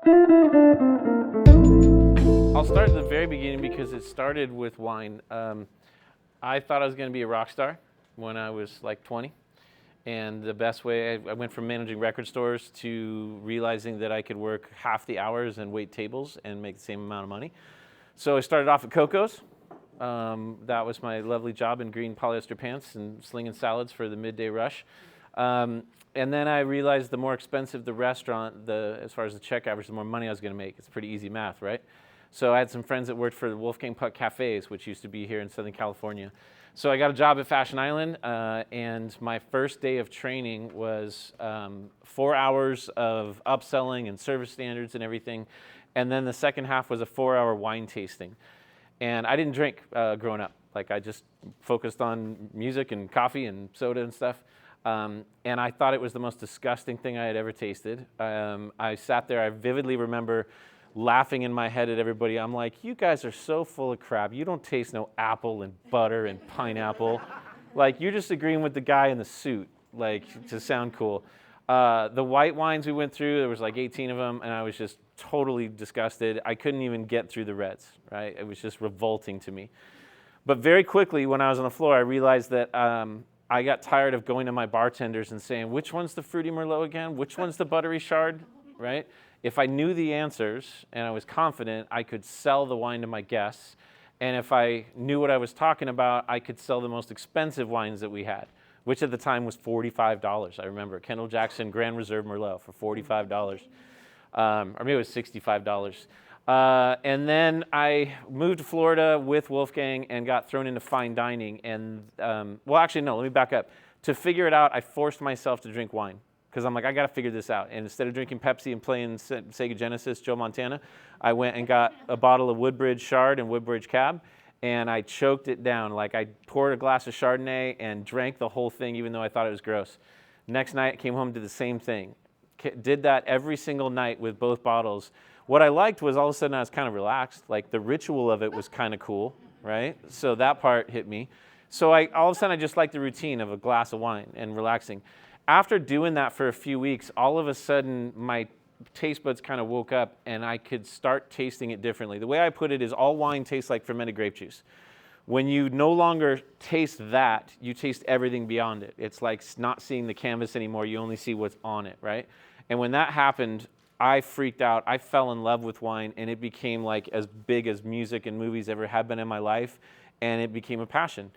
I'll start at the very beginning because it started with wine. I thought I was going to be a rock star when I was like 20. And the best way, I went from managing record stores to realizing that I could work half the hours and wait tables and make the same amount of money. So I started off at Coco's. That was my lovely job in green polyester pants and slinging salads for the midday rush. And then I realized the more expensive the restaurant, as far as the check average, the more money I was going to make. It's pretty easy math, right? So I had some friends that worked for the Wolfgang Puck Cafes, which used to be here in Southern California. So I got a job at Fashion Island, and my first day of training was 4 hours of upselling and service standards and everything. And then the second half was a 4-hour wine tasting. And I didn't drink growing up. Like, I just focused on music and coffee and soda and stuff. And I thought it was the most disgusting thing I had ever tasted. I sat there, I vividly remember laughing in my head at everybody. I'm like, you guys are so full of crap. You don't taste no apple and butter and pineapple. Like, you're just agreeing with the guy in the suit, like, to sound cool. The white wines we went through, there was like 18 of them, and I was just totally disgusted. I couldn't even get through the reds, right? It was just revolting to me. But very quickly, when I was on the floor, I realized that I got tired of going to my bartenders and saying, which one's the fruity Merlot again? Which one's the buttery Chard, right? If I knew the answers and I was confident, I could sell the wine to my guests. And if I knew what I was talking about, I could sell the most expensive wines that we had, which at the time was $45. I remember Kendall Jackson Grand Reserve Merlot for $45, or maybe it was $65. And then I moved to Florida with Wolfgang and got thrown into fine dining. And well, actually, no, let me back up. To figure it out, I forced myself to drink wine. Because I'm like, I got to figure this out. And instead of drinking Pepsi and playing Sega Genesis, Joe Montana, I went and got a bottle of Woodbridge Chard and Woodbridge Cab, and I choked it down. Like, I poured a glass of Chardonnay and drank the whole thing, even though I thought it was gross. Next night, came home, did the same thing. Did that every single night with both bottles. What I liked was all of a sudden I was kind of relaxed. Like, the ritual of it was kind of cool, right? So that part hit me. So all of a sudden I just liked the routine of a glass of wine and relaxing. After doing that for a few weeks, all of a sudden my taste buds kind of woke up and I could start tasting it differently. The way I put it is all wine tastes like fermented grape juice. When you no longer taste that, you taste everything beyond it. It's like not seeing the canvas anymore. You only see what's on it, right? And when that happened, I freaked out. I fell in love with wine, and it became like as big as music and movies ever have been in my life, and it became a passion.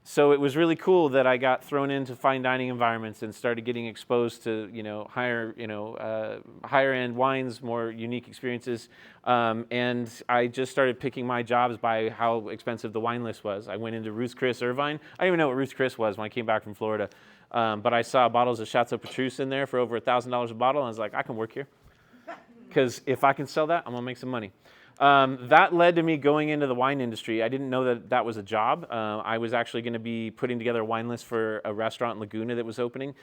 So it was really cool that I got thrown into fine dining environments and started getting exposed to, higher end wines, more unique experiences. And I just started picking my jobs by how expensive the wine list was. I went into Ruth's Chris Irvine. I didn't even know what Ruth's Chris was when I came back from Florida. But I saw bottles of Chateau Petrus in there for over $1,000 a bottle. And I was like, I can work here. Because if I can sell that, I'm going to make some money. That led to me going into the wine industry. I didn't know that that was a job. I was actually going to be putting together a wine list for a restaurant in Laguna that was opening.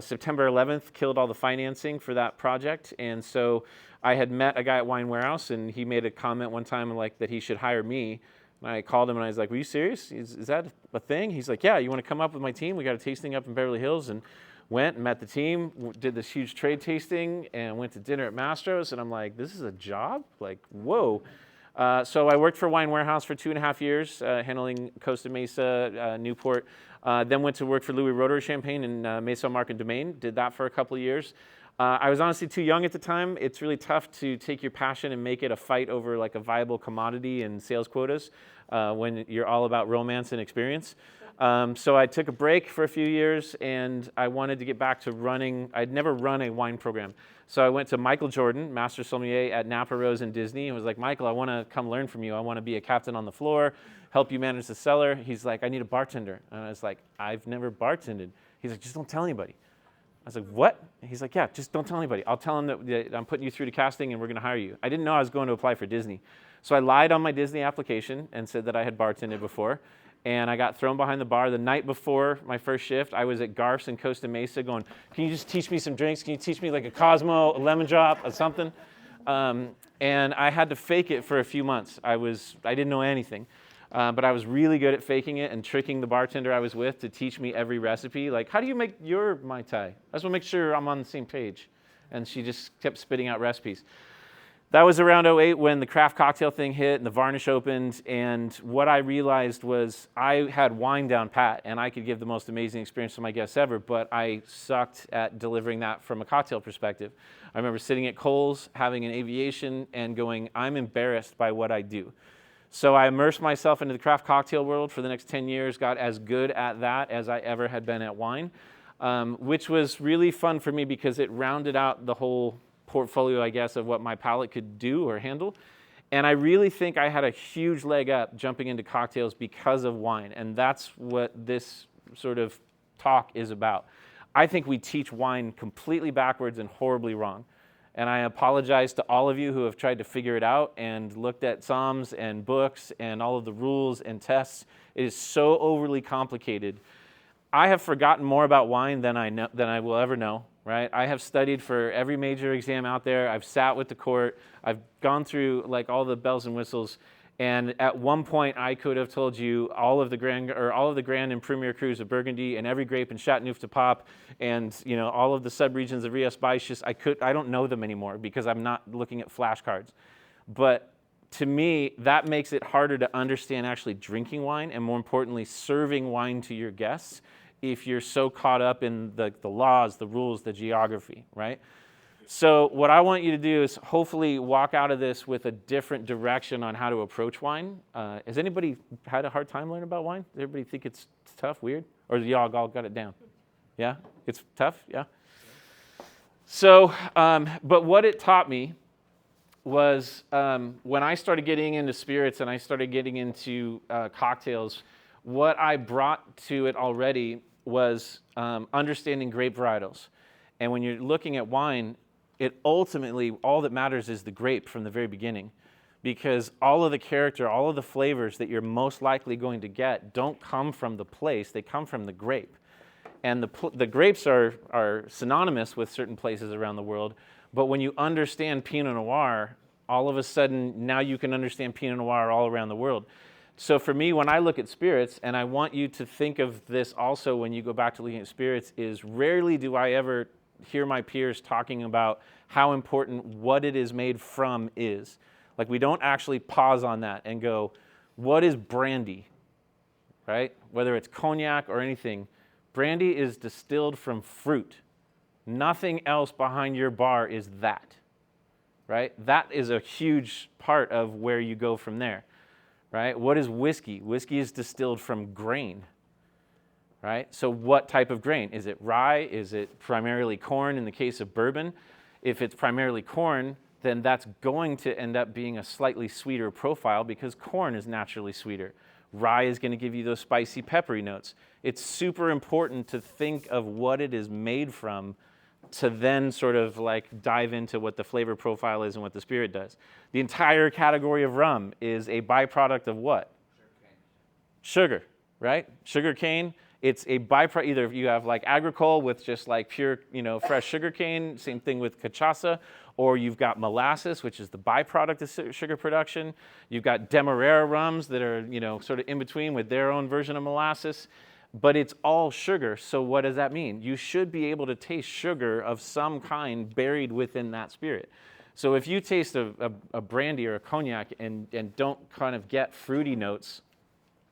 September 11th killed all the financing for that project. And so I had met a guy at Wine Warehouse, and he made a comment one time like that he should hire me. And I called him and I was like, were you serious? Is that a thing? He's like, yeah, you want to come up with my team? We got a tasting up in Beverly Hills. And went and met the team, did this huge trade tasting, and went to dinner at Mastro's, and I'm like, this is a job? Like, whoa. So I worked for Wine Warehouse for 2.5 years, handling Costa Mesa, Newport. Then went to work for Louis Rotary Champagne in Mesa Market Domain, did that for a couple of years. I was honestly too young at the time. It's really tough to take your passion and make it a fight over like a viable commodity and sales quotas when you're all about romance and experience. So I took a break for a few years, and I wanted to get back to running. I'd never run a wine program. So I went to Michael Jordan, Master Sommelier at Napa Rose in Disney, and was like, Michael, I want to come learn from you. I want to be a captain on the floor, help you manage the cellar. He's like, I need a bartender. And I was like, I've never bartended. He's like, just don't tell anybody. I was like, what? He's like, yeah, just don't tell anybody. I'll tell him that I'm putting you through to casting and we're going to hire you. I didn't know I was going to apply for Disney. So I lied on my Disney application and said that I had bartended before. And I got thrown behind the bar the night before my first shift. I was at Garf's in Costa Mesa going, can you just teach me some drinks? Can you teach me like a Cosmo, a lemon drop, or something? And I had to fake it for a few months. I didn't know anything. But I was really good at faking it and tricking the bartender I was with to teach me every recipe. Like, how do you make your Mai Tai? I just want to make sure I'm on the same page. And she just kept spitting out recipes. That was around '08 when the craft cocktail thing hit and the varnish opened, and what I realized was I had wine down pat and I could give the most amazing experience to my guests ever, but I sucked at delivering that from a cocktail perspective. I remember sitting at Kohl's, having an aviation, and going, I'm embarrassed by what I do. So I immersed myself into the craft cocktail world for the next 10 years, got as good at that as I ever had been at wine, which was really fun for me because it rounded out the whole portfolio, I guess, of what my palate could do or handle. And I really think I had a huge leg up jumping into cocktails because of wine. And that's what this sort of talk is about. I think we teach wine completely backwards and horribly wrong. And I apologize to all of you who have tried to figure it out and looked at SOMs and books and all of the rules and tests. It is so overly complicated. I have forgotten more about wine than I will ever know. Right? I have studied for every major exam out there. I've sat with the court. I've gone through like all the bells and whistles. And at one point, I could have told you all of the Grand and Premier Crus of Burgundy and every grape in Chateauneuf du Pape and all of the subregions of Rias Baixas. I don't know them anymore because I'm not looking at flashcards. But to me, that makes it harder to understand actually drinking wine and, more importantly, serving wine to your guests, if you're so caught up in the laws, the rules, the geography, right? So what I want you to do is hopefully walk out of this with a different direction on how to approach wine. Has anybody had a hard time learning about wine? Does everybody think it's tough, weird? Or y'all all got it down? Yeah? It's tough? Yeah? So, but what it taught me was when I started getting into spirits and I started getting into cocktails, what I brought to it already was understanding grape varietals. And when you're looking at wine, it ultimately, all that matters is the grape from the very beginning. Because all of the character, all of the flavors that you're most likely going to get don't come from the place, they come from the grape. And the grapes are synonymous with certain places around the world, but when you understand Pinot Noir, all of a sudden, now you can understand Pinot Noir all around the world. So for me, when I look at spirits, and I want you to think of this also when you go back to looking at spirits, is rarely do I ever hear my peers talking about how important what it is made from is. Like, we don't actually pause on that and go, what is brandy, right? Whether it's cognac or anything, brandy is distilled from fruit. Nothing else behind your bar is that, right? That is a huge part of where you go from there. Right? What is whiskey? Whiskey is distilled from grain, right? So what type of grain? Is it rye? Is it primarily corn in the case of bourbon? If it's primarily corn, then that's going to end up being a slightly sweeter profile because corn is naturally sweeter. Rye is going to give you those spicy, peppery notes. It's super important to think of what it is made from to then sort of like dive into what the flavor profile is and what the spirit does. The entire category of rum is a byproduct of what? Sugar, right? Sugar cane. It's a byproduct. Either you have like agricole with just like pure, fresh sugar cane. Same thing with cachaça. Or you've got molasses, which is the byproduct of sugar production. You've got demerara rums that are, sort of in between with their own version of molasses. But it's all sugar, so what does that mean? You should be able to taste sugar of some kind buried within that spirit. So if you taste a brandy or a cognac and don't kind of get fruity notes,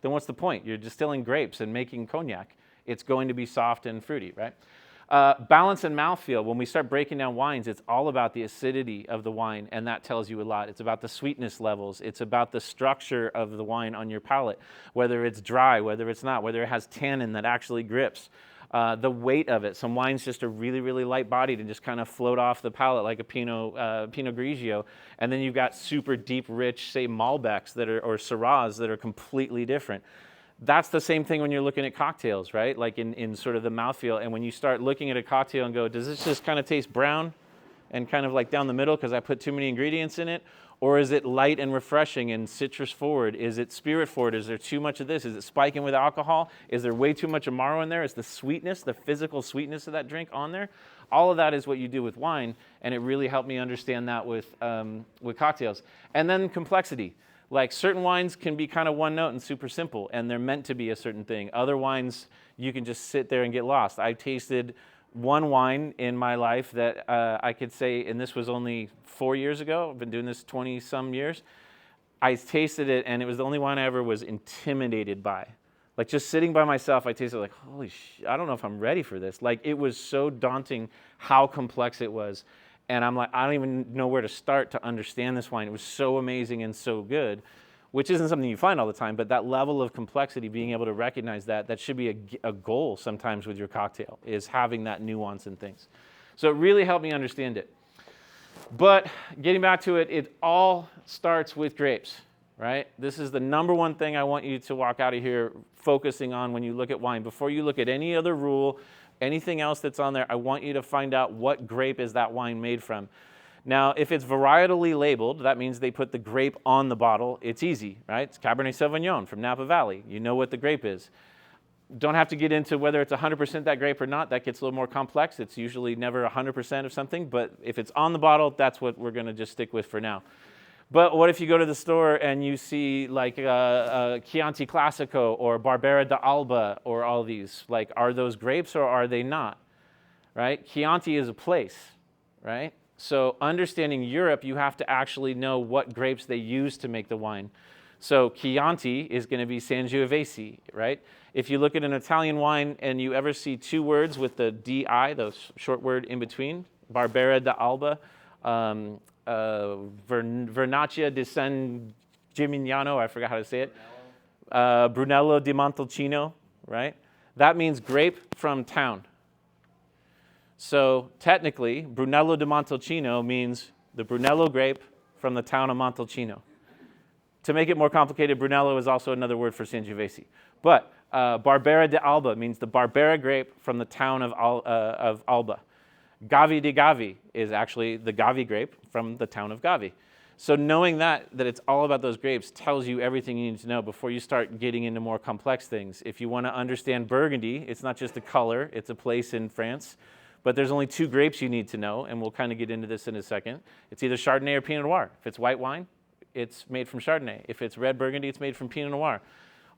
then what's the point? You're distilling grapes and making cognac. It's going to be soft and fruity, right? Balance and mouthfeel. When we start breaking down wines, it's all about the acidity of the wine, and that tells you a lot. It's about the sweetness levels. It's about the structure of the wine on your palate, whether it's dry, whether it's not, whether it has tannin that actually grips. The weight of it. Some wines just are really, really light-bodied and just kind of float off the palate like a Pinot Grigio. And then you've got super deep, rich, say, Malbecs or Syrahs that are completely different. That's the same thing when you're looking at cocktails, right? Like in sort of the mouthfeel. And when you start looking at a cocktail and go, does this just kind of taste brown and kind of like down the middle because I put too many ingredients in it? Or is it light and refreshing and citrus forward? Is it spirit forward? Is there too much of this? Is it spiking with alcohol? Is there way too much Amaro in there? Is the sweetness, the physical sweetness of that drink on there? All of that is what you do with wine, and it really helped me understand that with cocktails. And then complexity. Like certain wines can be kind of one note and super simple, and they're meant to be a certain thing. Other wines, you can just sit there and get lost. I've tasted one wine in my life that I could say, and this was only 4 years ago, I've been doing this 20 some years, I tasted it and it was the only wine I ever was intimidated by. Like just sitting by myself, I tasted like, holy shit, I don't know if I'm ready for this. Like it was so daunting how complex it was. And I'm like, I don't even know where to start to understand this wine. It was so amazing and so good, which isn't something you find all the time, but that level of complexity, being able to recognize that should be a goal sometimes with your cocktail, is having that nuance in things. So it really helped me understand it. But getting back to it, it all starts with grapes, right? This is the number one thing I want you to walk out of here focusing on when you look at wine. Before you look at any other rule, anything else that's on there, I want you to find out what grape is that wine made from. Now, if it's varietally labeled, that means they put the grape on the bottle. It's easy, right? It's Cabernet Sauvignon from Napa Valley. You know what the grape is. Don't have to get into whether it's 100% that grape or not. That gets a little more complex. It's usually never 100% of something, but if it's on the bottle, that's what we're going to just stick with for now. But what if you go to the store and you see like Chianti Classico or Barbera d'Alba or all these? Like, are those grapes or are they not? Right? Chianti is a place, right? So understanding Europe, you have to actually know what grapes they use to make the wine. So Chianti is going to be Sangiovese, right? If you look at an Italian wine and you ever see two words with the DI, the short word in between, Barbera d'Alba, Vernaccia di San Gimignano, I forgot how to say it, Brunello di Montalcino, right? That means grape from town. So technically, Brunello di Montalcino means the Brunello grape from the town of Montalcino. To make it more complicated, Brunello is also another word for Sangiovese. But Barbera d'Alba means the Barbera grape from the town of Alba. Gavi di Gavi is actually the Gavi grape from the town of Gavi. So knowing that it's all about those grapes tells you everything you need to know before you start getting into more complex things. If you want to understand Burgundy, it's not just a color, it's a place in France. But there's only two grapes you need to know, and we'll kind of get into this in a second. It's either Chardonnay or Pinot Noir. If it's white wine, it's made from Chardonnay. If it's red Burgundy, it's made from Pinot Noir.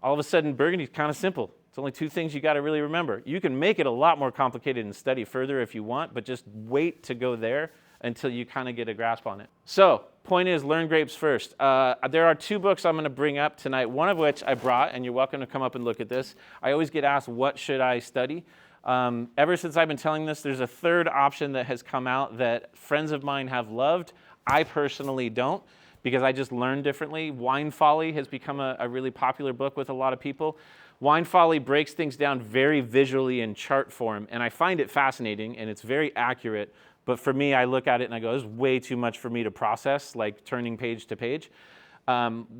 All of a sudden, Burgundy is kind of simple. It's only two things you got to really remember. You can make it a lot more complicated and study further if you want, but just wait to go there until you kind of get a grasp on it. So, point is, learn grapes first. There are two books I'm going to bring up tonight, one of which I brought, and you're welcome to come up and look at this. I always get asked, what should I study? Ever since I've been telling this, there's a third option that has come out that friends of mine have loved. I personally don't, because I just learn differently. Wine Folly has become a really popular book with a lot of people. Wine Folly breaks things down very visually in chart form, and I find it fascinating, and it's very accurate. But for me, I look at it and I go, this is way too much for me to process, like turning page to page.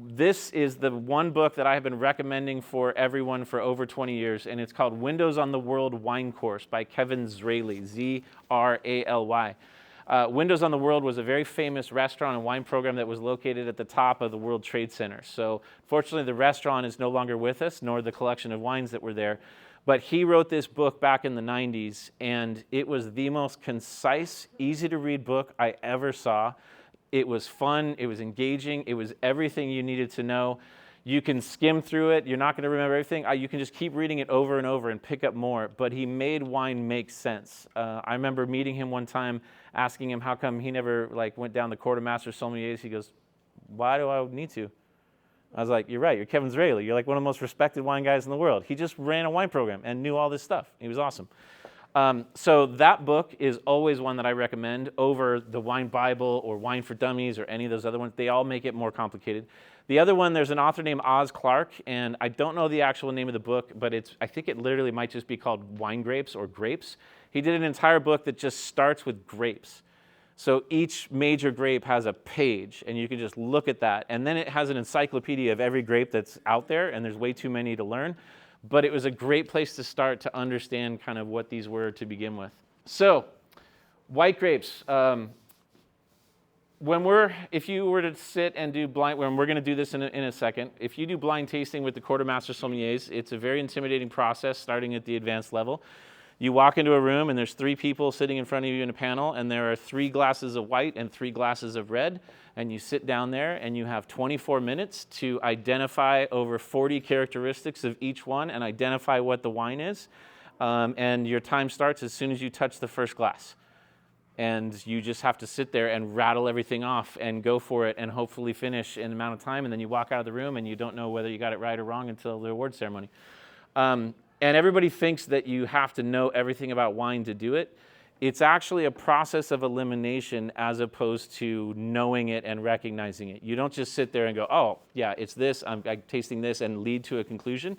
This is the one book that I have been recommending for everyone for over 20 years, and it's called Windows on the World Wine Course by Kevin Zraly, Z-R-A-L-Y. Windows on the World was a very famous restaurant and wine program that was located at the top of the World Trade Center. So fortunately, the restaurant is no longer with us, nor the collection of wines that were there. But he wrote this book back in the 90s, and it was the most concise, easy-to-read book I ever saw. It was fun, it was engaging, it was everything you needed to know. You can skim through it, you're not going to remember everything. You can just keep reading it over and over and pick up more, but he made wine make sense. I remember meeting him one time, asking him how come he never went down the quartermaster sommeliers. He goes, why do I need to? I was like, you're right, you're Kevin Zraly. You're like one of the most respected wine guys in the world. He just ran a wine program and knew all this stuff. He was awesome. So that book is always one that I recommend over the Wine Bible or Wine for Dummies or any of those other ones. They all make it more complicated. The other one, there's an author named Oz Clarke, and I don't know the actual name of the book, but I think it literally might just be called Wine Grapes or Grapes. He did an entire book that just starts with grapes. So each major grape has a page, and you can just look at that. And then it has an encyclopedia of every grape that's out there, and there's way too many to learn. But it was a great place to start to understand kind of what these were to begin with. So, white grapes. If you were to sit and do blind, when we're going to do this in a second, if you do blind tasting with the quartermaster sommeliers, it's a very intimidating process starting at the advanced level. You walk into a room and there's 3 people sitting in front of you in a panel, and there are 3 glasses of white and 3 glasses of red, and you sit down there and you have 24 minutes to identify over 40 characteristics of each one and identify what the wine is. and your time starts as soon as you touch the first glass. And you just have to sit there and rattle everything off and go for it and hopefully finish in an amount of time, and then you walk out of the room and you don't know whether you got it right or wrong until the award ceremony. And everybody thinks that you have to know everything about wine to do it. It's actually a process of elimination as opposed to knowing it and recognizing it. You don't just sit there and go, oh, yeah, it's this, I'm tasting this, and lead to a conclusion.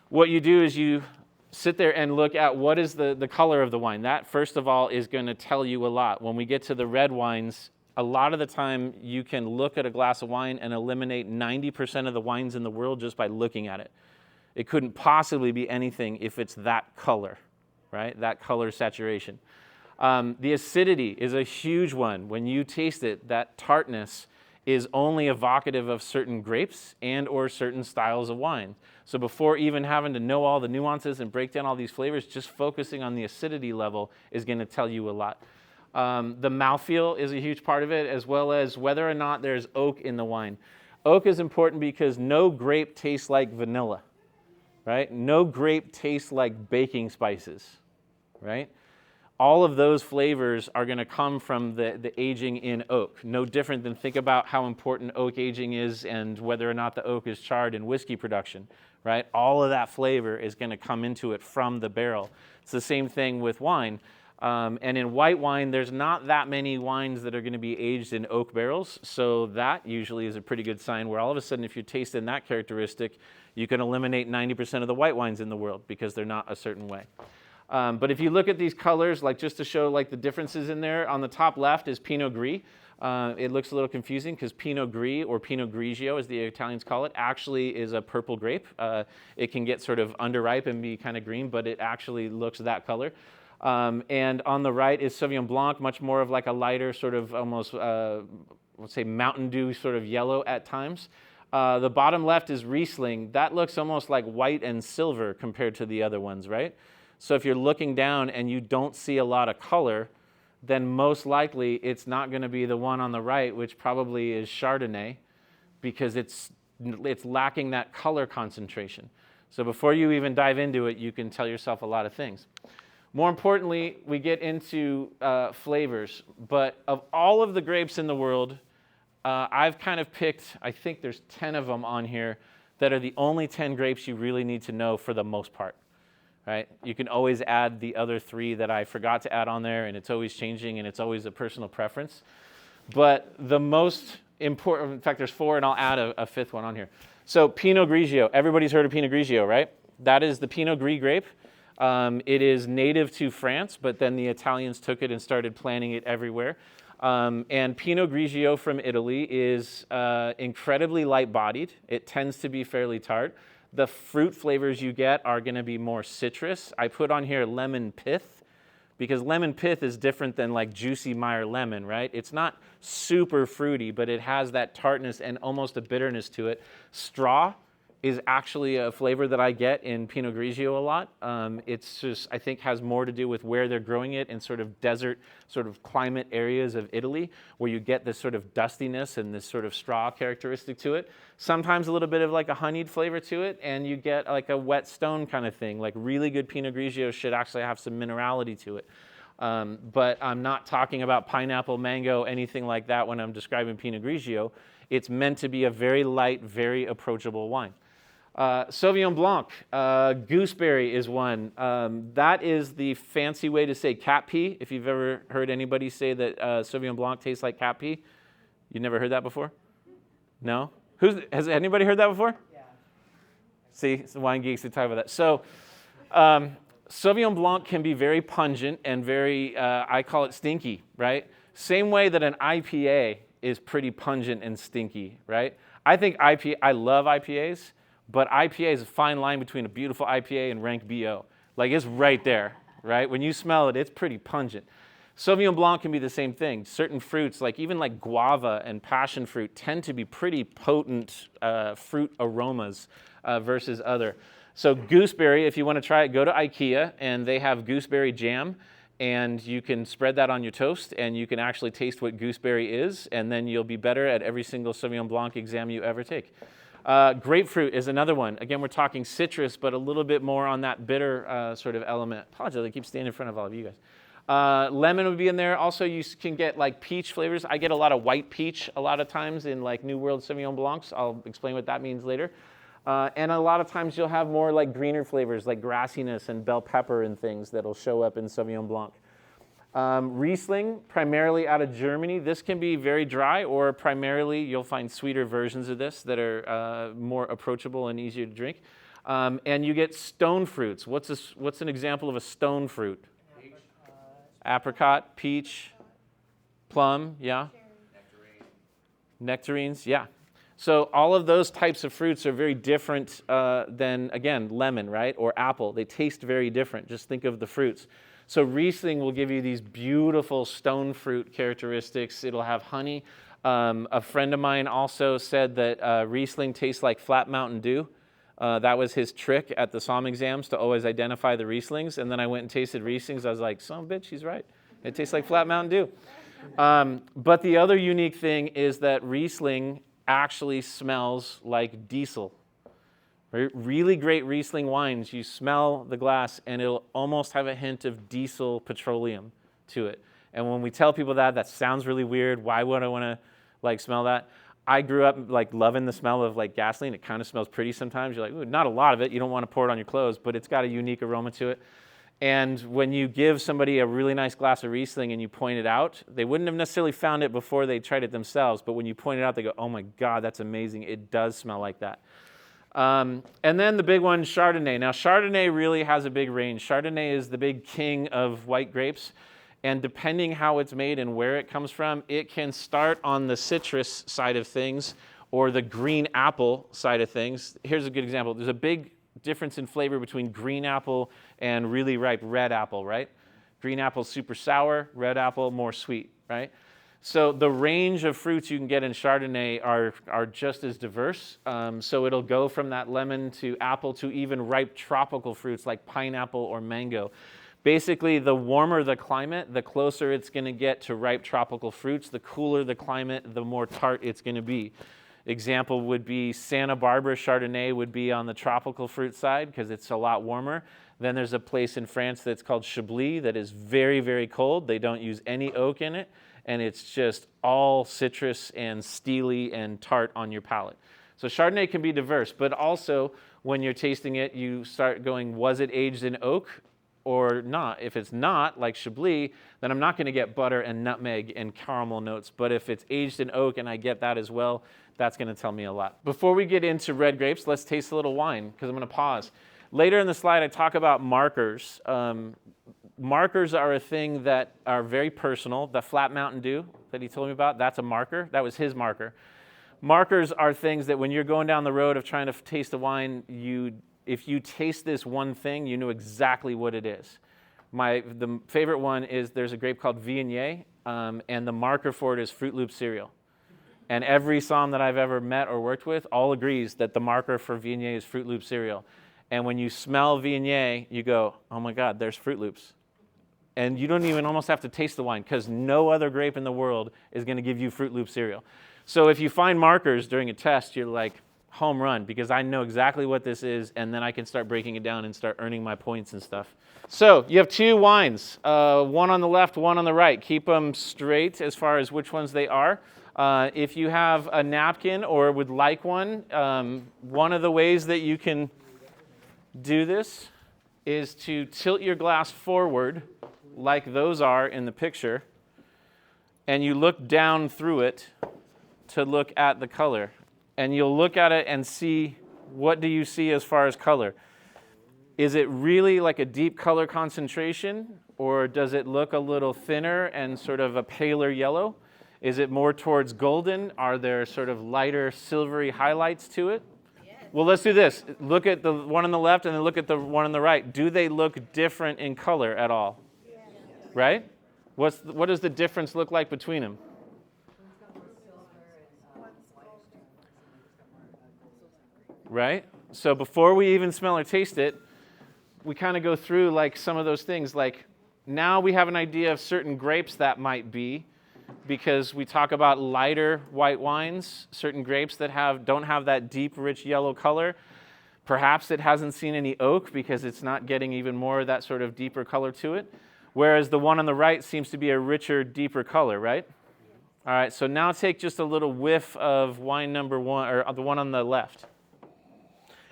What you do is you sit there and look at what is the color of the wine. That, first of all, is going to tell you a lot. When we get to the red wines, a lot of the time you can look at a glass of wine and eliminate 90% of the wines in the world just by looking at it. It couldn't possibly be anything if it's that color, right? That color saturation. The acidity is a huge one. When you taste it, that tartness is only evocative of certain grapes and or certain styles of wine. So before even having to know all the nuances and break down all these flavors, just focusing on the acidity level is going to tell you a lot. The mouthfeel is a huge part of it, as well as whether or not there's oak in the wine. Oak is important because no grape tastes like vanilla, right? No grape tastes like baking spices, right? All of those flavors are going to come from the aging in oak. No different than think about how important oak aging is and whether or not the oak is charred in whiskey production, right? All of that flavor is going to come into it from the barrel. It's the same thing with wine. And in white wine, there's not that many wines that are going to be aged in oak barrels, so that usually is a pretty good sign where all of a sudden if you're tasting that characteristic, you can eliminate 90% of the white wines in the world because they're not a certain way. But if you look at these colors, like just to show like the differences in there, on the top left is Pinot Gris. It looks a little confusing because Pinot Gris, or Pinot Grigio as the Italians call it, actually is a purple grape. It can get sort of underripe and be kind of green, but it actually looks that color. And on the right is Sauvignon Blanc, much more of like a lighter sort of almost, let's say Mountain Dew sort of yellow at times. The bottom left is Riesling. That looks almost like white and silver compared to the other ones, right? So if you're looking down and you don't see a lot of color, then most likely it's not going to be the one on the right, which probably is Chardonnay, because it's lacking that color concentration. So before you even dive into it, you can tell yourself a lot of things. More importantly, we get into flavors. But of all of the grapes in the world, I've kind of picked, I think there's 10 of them on here that are the only 10 grapes you really need to know for the most part. Right? You can always add the other 3 that I forgot to add on there, and it's always changing, and it's always a personal preference. But the most important, in fact, there's 4, and I'll add a 5th one on here. So Pinot Grigio, everybody's heard of Pinot Grigio, right? That is the Pinot Gris grape. It is native to France, but then the Italians took it and started planting it everywhere. And Pinot Grigio from Italy is incredibly light-bodied. It tends to be fairly tart. The fruit flavors you get are going to be more citrus. I put on here lemon pith because lemon pith is different than like juicy Meyer lemon, right? It's not super fruity, but it has that tartness and almost a bitterness to it. Straw is actually a flavor that I get in Pinot Grigio a lot. It's just, I think, has more to do with where they're growing it in sort of desert, sort of climate areas of Italy, where you get this sort of dustiness and this sort of straw characteristic to it. Sometimes a little bit of like a honeyed flavor to it, and you get like a wet stone kind of thing. Like really good Pinot Grigio should actually have some minerality to it. But I'm not talking about pineapple, mango, anything like that when I'm describing Pinot Grigio. It's meant to be a very light, very approachable wine. Sauvignon Blanc, gooseberry is one. That is the fancy way to say cat pee. If you've ever heard anybody say that Sauvignon Blanc tastes like cat pee, you never heard that before? No? Has anybody heard that before? Yeah. See, it's the wine geeks who talk about that. So, Sauvignon Blanc can be very pungent and very, I call it stinky, right? Same way that an IPA is pretty pungent and stinky, right? I love IPAs. But IPA is a fine line between a beautiful IPA and rank BO. Like it's right there, right? When you smell it, it's pretty pungent. Sauvignon Blanc can be the same thing. Certain fruits, like even like guava and passion fruit, tend to be pretty potent fruit aromas versus other. So gooseberry, if you want to try it, go to IKEA and they have gooseberry jam. And you can spread that on your toast and you can actually taste what gooseberry is. And then you'll be better at every single Sauvignon Blanc exam you ever take. Grapefruit is another one. Again, we're talking citrus, but a little bit more on that bitter sort of element. Apologize, I keep standing in front of all of you guys. Lemon would be in there. Also, you can get like peach flavors. I get a lot of white peach a lot of times in like New World Sauvignon Blancs. I'll explain what that means later. And a lot of times you'll have more like greener flavors like grassiness and bell pepper and things that'll show up in Sauvignon Blanc. Riesling, primarily out of Germany. This can be very dry, or primarily you'll find sweeter versions of this that are more approachable and easier to drink. And you get stone fruits. What's an example of a stone fruit? Apricot, peach, plum, yeah? Nectarines, yeah. So all of those types of fruits are very different than, again, lemon, right? Or apple. They taste very different. Just think of the fruits. So Riesling will give you these beautiful stone fruit characteristics. It'll have honey. A friend of mine also said that Riesling tastes like flat Mountain Dew. That was his trick at the SOM exams, to always identify the Rieslings. And then I went and tasted Rieslings. I was like, son of a bitch, he's right. It tastes like flat Mountain Dew. But the other unique thing is that Riesling actually smells like diesel. Really great Riesling wines, you smell the glass and it'll almost have a hint of diesel petroleum to it. And when we tell people that sounds really weird. Why would I want to like smell that? I grew up like loving the smell of like gasoline. It kind of smells pretty sometimes. You're like, ooh, not a lot of it. You don't want to pour it on your clothes, but it's got a unique aroma to it. And when you give somebody a really nice glass of Riesling and you point it out, they wouldn't have necessarily found it before they tried it themselves. But when you point it out, they go, oh my God, that's amazing. It does smell like that. And then the big one, Chardonnay. Now, Chardonnay really has a big range. Chardonnay is the big king of white grapes. And depending how it's made and where it comes from, it can start on the citrus side of things or the green apple side of things. Here's a good example. There's a big difference in flavor between green apple and really ripe red apple, right? Green apple is super sour, red apple more sweet, right? So the range of fruits you can get in Chardonnay are just as diverse. So it'll go from that lemon to apple to even ripe tropical fruits like pineapple or mango. Basically, the warmer the climate, the closer it's going to get to ripe tropical fruits. The cooler the climate, the more tart it's going to be. Example would be Santa Barbara Chardonnay would be on the tropical fruit side because it's a lot warmer. Then there's a place in France that's called Chablis that is very, very cold. They don't use any oak in it. And it's just all citrus and steely and tart on your palate. So Chardonnay can be diverse, but also when you're tasting it, you start going, was it aged in oak or not? If it's not, like Chablis, then I'm not going to get butter and nutmeg and caramel notes. But if it's aged in oak and I get that as well, that's going to tell me a lot. Before we get into red grapes, let's taste a little wine because I'm going to pause. Later in the slide, I talk about markers. Markers are a thing that are very personal. The flat Mountain Dew that he told me about, that's a marker. That was his marker. Markers are things that when you're going down the road of trying to taste a wine, if you taste this one thing, you know exactly what it is. The favorite one is there's a grape called Viognier, and the marker for it is Fruit Loop cereal. And every SOM that I've ever met or worked with all agrees that the marker for Viognier is Fruit Loop cereal. And when you smell Viognier, you go, oh my God, there's Fruit Loops. And you don't even almost have to taste the wine because no other grape in the world is going to give you Fruit Loop cereal. So if you find markers during a test, you're like, home run, because I know exactly what this is, and then I can start breaking it down and start earning my points and stuff. So you have two wines, one on the left, one on the right. Keep them straight as far as which ones they are. If you have a napkin or would like one of the ways that you can do this is to tilt your glass forward like those are in the picture, and you look down through it to look at the color. And you'll look at it and see, what do you see as far as color? Is it really like a deep color concentration, or does it look a little thinner and sort of a paler yellow? Is it more towards golden? Are there sort of lighter silvery highlights to it? Well, let's do this. Look at the one on the left and then look at the one on the right. Do they look different in color at all? Yeah. Right? What does the difference look like between them? Right? So before we even smell or taste it, we kind of go through like some of those things. Like now we have an idea of certain grapes that might be. because we talk about lighter white wines, certain grapes that don't have that deep, rich yellow color. Perhaps it hasn't seen any oak because it's not getting even more of that sort of deeper color to it. Whereas the one on the right seems to be a richer, deeper color, right? All right, so now take just a little whiff of wine number one, or the one on the left.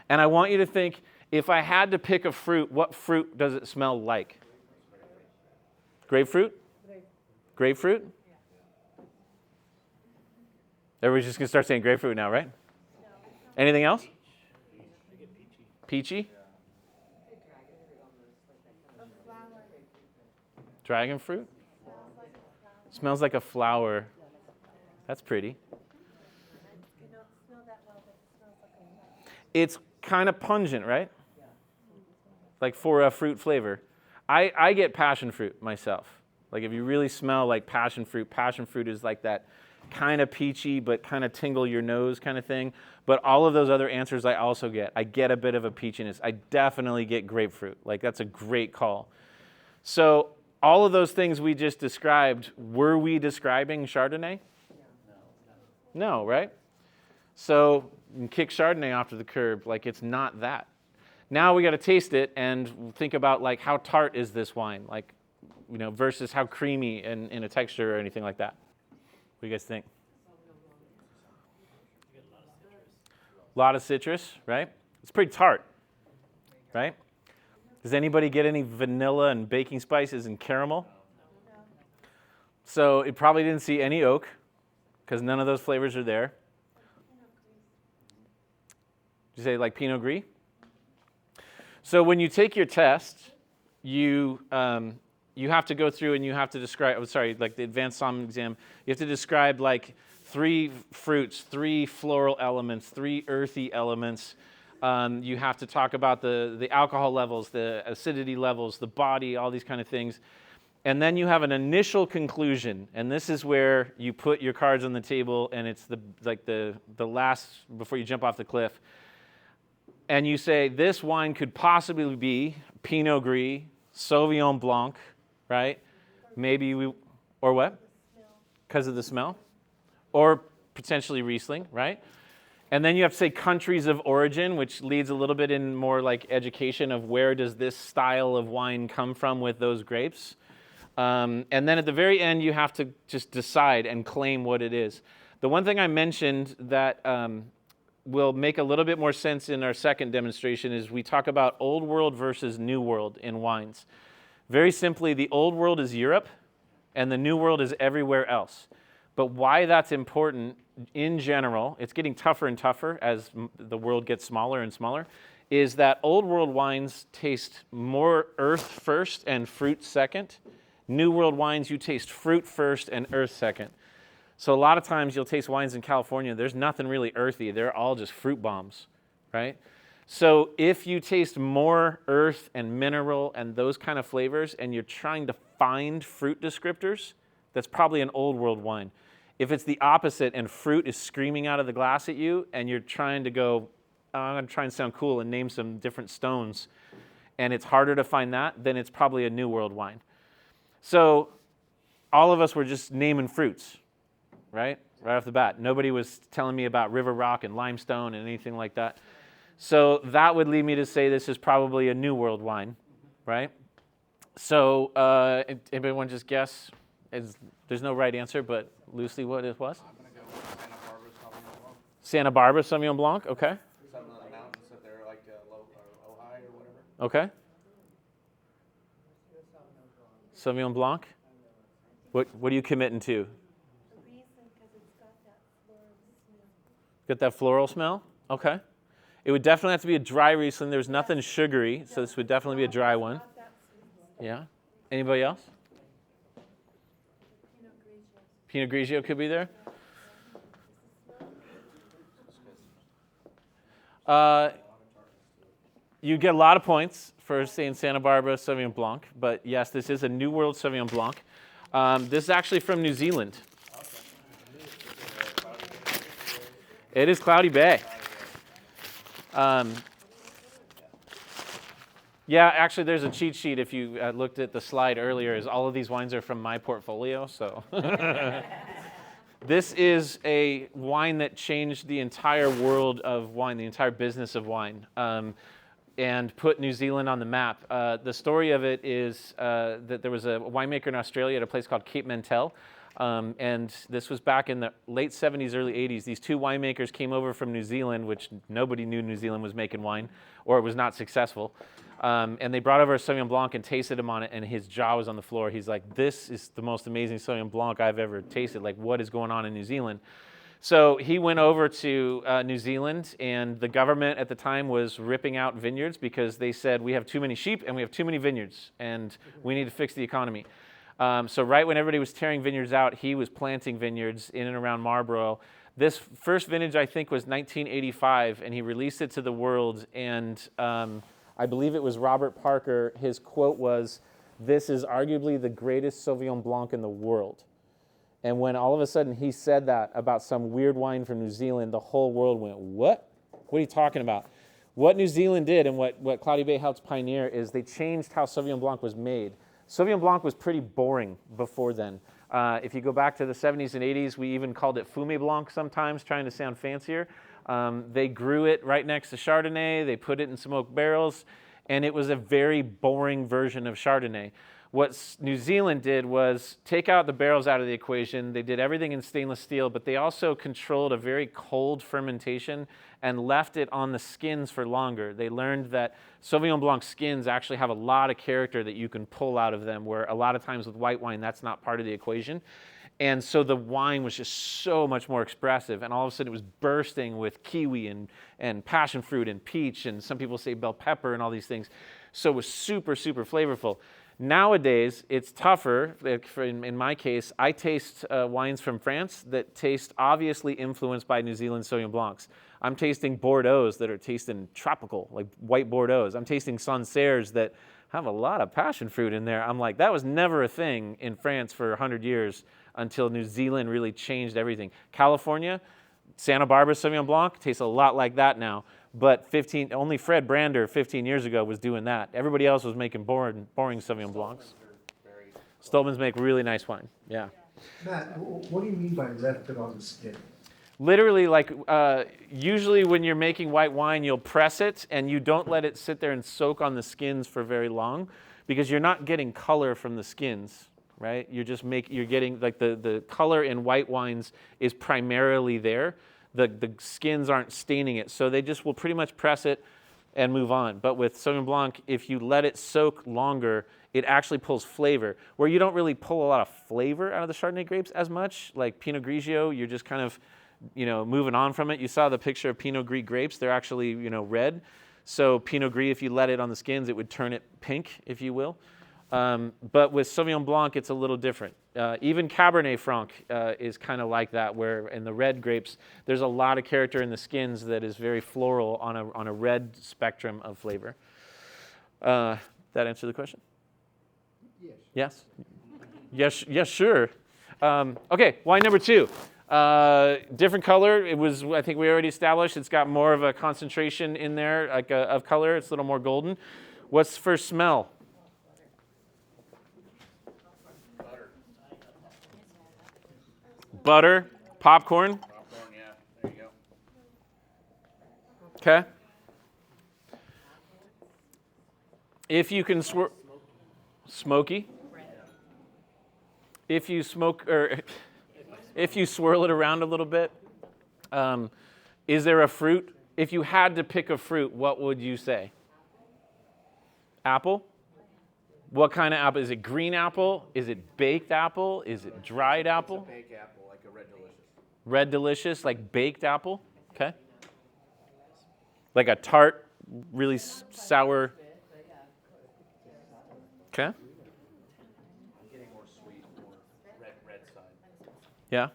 And I want you to think, if I had to pick a fruit, what fruit does it smell like? Grapefruit? Grapefruit? Everybody's just going to start saying grapefruit now, right? Anything else? Peachy? Dragon fruit? Smells like a flower. That's pretty. It's kind of pungent, right? Like for a fruit flavor. I get passion fruit myself. Like if you really smell like passion fruit is like that kind of peachy but kind of tingle your nose kind of thing. But all of those other answers I also get. I get a bit of a peachiness. I definitely get grapefruit. Like that's a great call. So all of those things we just described, were we describing Chardonnay? No, right? So you can kick Chardonnay off to the curb like it's not that. Now we got to taste it and think about like how tart is this wine, like, you know, versus how creamy in a texture or anything like that. What do you guys think? A lot of citrus, right? It's pretty tart, right? Does anybody get any vanilla and baking spices and caramel? So it probably didn't see any oak because none of those flavors are there. Did you say like Pinot Gris? So when you take your test, you have to go through and you have to describe, like the advanced sommelier exam, you have to describe like 3 fruits, 3 floral elements, 3 earthy elements. You have to talk about the alcohol levels, the acidity levels, the body, all these kind of things. And then you have an initial conclusion, and this is where you put your cards on the table, and it's the last before you jump off the cliff. And you say this wine could possibly be Pinot Gris, Sauvignon Blanc, right? Or what? Because of the smell, or potentially Riesling, right? And then you have to say countries of origin, which leads a little bit in more like education of where does this style of wine come from with those grapes. And then at the very end, you have to just decide and claim what it is. The one thing I mentioned that will make a little bit more sense in our second demonstration is we talk about Old World versus New World in wines. Very simply, the Old World is Europe, and the New World is everywhere else. But why that's important in general, it's getting tougher and tougher as the world gets smaller and smaller, is that Old World wines taste more earth first and fruit second. New World wines, you taste fruit first and earth second. So a lot of times you'll taste wines in California, there's nothing really earthy. They're all just fruit bombs, right? So if you taste more earth and mineral and those kind of flavors and you're trying to find fruit descriptors, that's probably an Old World wine. If it's the opposite and fruit is screaming out of the glass at you and you're trying to go, oh, I'm going to try and sound cool and name some different stones, and it's harder to find that, then it's probably a New World wine. So all of us were just naming fruits, right off the bat. Nobody was telling me about river rock and limestone and anything like that. So that would lead me to say this is probably a New World wine, right? So everyone just guess? There's no right answer, but loosely what it was? I'm going to go with Santa Barbara Sauvignon Blanc, okay. Some of the mountains that they're like Ojai or whatever. Okay. Sauvignon Blanc? What are you committing to? Got that floral smell? Okay. It would definitely have to be a dry Riesling. There's nothing sugary, so this would definitely be a dry one. Yeah. Anybody else? Pinot Grigio could be there. You get a lot of points for saying Santa Barbara Sauvignon Blanc, but yes, this is a New World Sauvignon Blanc. This is actually from New Zealand. It is Cloudy Bay. Yeah, actually, there's a cheat sheet if you looked at the slide earlier, is all of these wines are from my portfolio, so. This is a wine that changed the entire world of wine, the entire business of wine, and put New Zealand on the map. The story of it is that there was a winemaker in Australia at a place called Cape Mentelle, and this was back in the late 70s, early 80s. These two winemakers came over from New Zealand, which nobody knew New Zealand was making wine, or it was not successful. And they brought over a Sauvignon Blanc and tasted him on it, and his jaw was on the floor. He's like, this is the most amazing Sauvignon Blanc I've ever tasted. Like, what is going on in New Zealand? So he went over to New Zealand, and the government at the time was ripping out vineyards because they said, we have too many sheep and we have too many vineyards, and we need to fix the economy. So right when everybody was tearing vineyards out, he was planting vineyards in and around Marlborough. This first vintage, I think, was 1985, and he released it to the world, and I believe it was Robert Parker. His quote was, "This is arguably the greatest Sauvignon Blanc in the world." And when all of a sudden he said that about some weird wine from New Zealand, the whole world went, what? What are you talking about? What New Zealand did and what Cloudy Bay helped pioneer is they changed how Sauvignon Blanc was made. Sauvignon Blanc was pretty boring before then. If you go back to the 70s and 80s, we even called it Fumé Blanc sometimes, trying to sound fancier. They grew it right next to Chardonnay. They put it in smoked barrels, and it was a very boring version of Chardonnay. What New Zealand did was take out the barrels out of the equation. They did everything in stainless steel, but they also controlled a very cold fermentation and left it on the skins for longer. They learned that Sauvignon Blanc skins actually have a lot of character that you can pull out of them, where a lot of times with white wine, that's not part of the equation. And so the wine was just so much more expressive, and all of a sudden it was bursting with kiwi and passion fruit and peach, and some people say bell pepper and all these things. So it was super, super flavorful. Nowadays, it's tougher. In my case, I taste wines from France that taste obviously influenced by New Zealand Sauvignon Blancs. I'm tasting Bordeaux's that are tasting tropical, like white Bordeaux's. I'm tasting Sancerres that have a lot of passion fruit in there. I'm like, that was never a thing in France for 100 years until New Zealand really changed everything. California, Santa Barbara Sauvignon Blanc tastes a lot like that now. But only Fred Brander 15 years ago was doing that. Everybody else was making boring Sauvignon Blancs. Stolmans make really nice wine, yeah. Matt, what do you mean by left it on the skin? Literally, like usually when you're making white wine, you'll press it and you don't let it sit there and soak on the skins for very long because you're not getting color from the skins, right? You're getting, like the color in white wines is primarily there. The skins aren't staining it, so they just will pretty much press it and move on. But with Sauvignon Blanc, if you let it soak longer, it actually pulls flavor. Where you don't really pull a lot of flavor out of the Chardonnay grapes as much, like Pinot Grigio, you're just kind of, moving on from it. You saw the picture of Pinot Gris grapes; they're actually, red. So Pinot Gris, if you let it on the skins, it would turn it pink, if you will. But with Sauvignon Blanc, it's a little different. Even Cabernet Franc is kind of like that, where in the red grapes, there's a lot of character in the skins that is very floral on a red spectrum of flavor. That answer the question? Yes. Yes, sure. Okay, wine number 2. Different color. It was, I think we already established, it's got more of a concentration in there, like of color. It's a little more golden. What's for smell? Butter, popcorn. Popcorn, yeah. There you go. Okay. If you can smoky. If you smoke or if you swirl it around a little bit, is there a fruit? If you had to pick a fruit, what would you say? Apple? What kind of apple? Is it green apple? Is it baked apple? Is it dried apple? It's a baked apple, like a Red Delicious. Red Delicious, like baked apple? Okay. Like a tart, really sour. Okay. I'm getting more sweet, more red side. Yeah.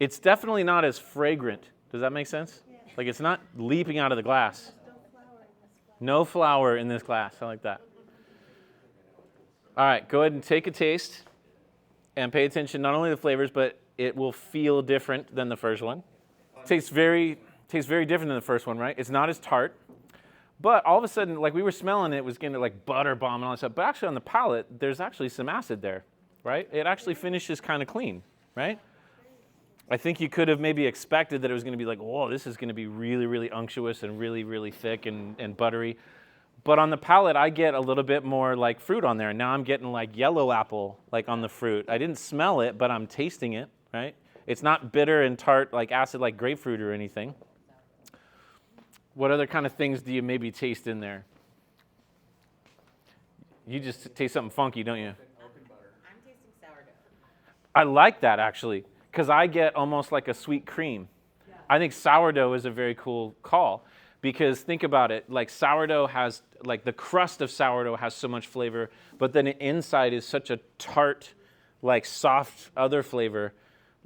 It's definitely not as fragrant. Does that make sense? Like it's not leaping out of the glass. No flour in this glass. I like that. All right, go ahead and take a taste and pay attention not only to the flavors, but it will feel different than the first one. Tastes very different than the first one, right? It's not as tart, But all of a sudden, like we were smelling it was getting like butter bomb and all that stuff. But actually on the palate, there's actually some acid there, right? It actually finishes kind of clean, right? I think you could have maybe expected that it was going to be like, whoa, this is going to be really, really unctuous and really, really thick and buttery. But on the palate, I get a little bit more like fruit on there. Now I'm getting like yellow apple like on the fruit. I didn't smell it, but I'm tasting it, right? It's not bitter and tart like acid like grapefruit or anything. What other kind of things do you maybe taste in there? You just taste something funky, don't you? I'm tasting sourdough. I like that actually, because I get almost like a sweet cream. Yeah. I think sourdough is a very cool call because think about it, like sourdough has, like the crust of sourdough has so much flavor, but then the inside is such a tart, like soft other flavor.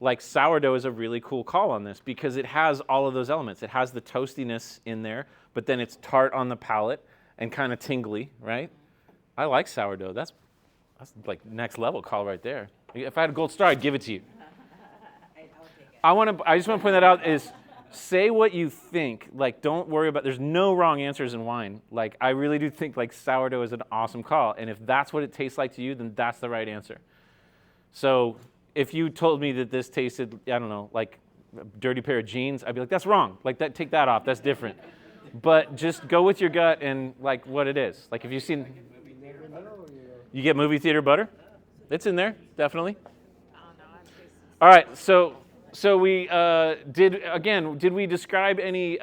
Like sourdough is a really cool call on this because it has all of those elements. It has the toastiness in there, but then it's tart on the palate and kind of tingly, right? I like sourdough. That's like next level call right there. If I had a gold star, I'd give it to you. I will take it. I just want to point that out is say what you think. Like don't worry about, there's no wrong answers in wine. Like I really do think like sourdough is an awesome call. And if that's what it tastes like to you, then that's the right answer. So if you told me that this tasted, I don't know, like a dirty pair of jeans, I'd be like, that's wrong. Like that, take that off. That's different. But just go with your gut and like what it is. Like if you've seen, you get movie theater butter? It's in there, definitely. All right, so we did we describe any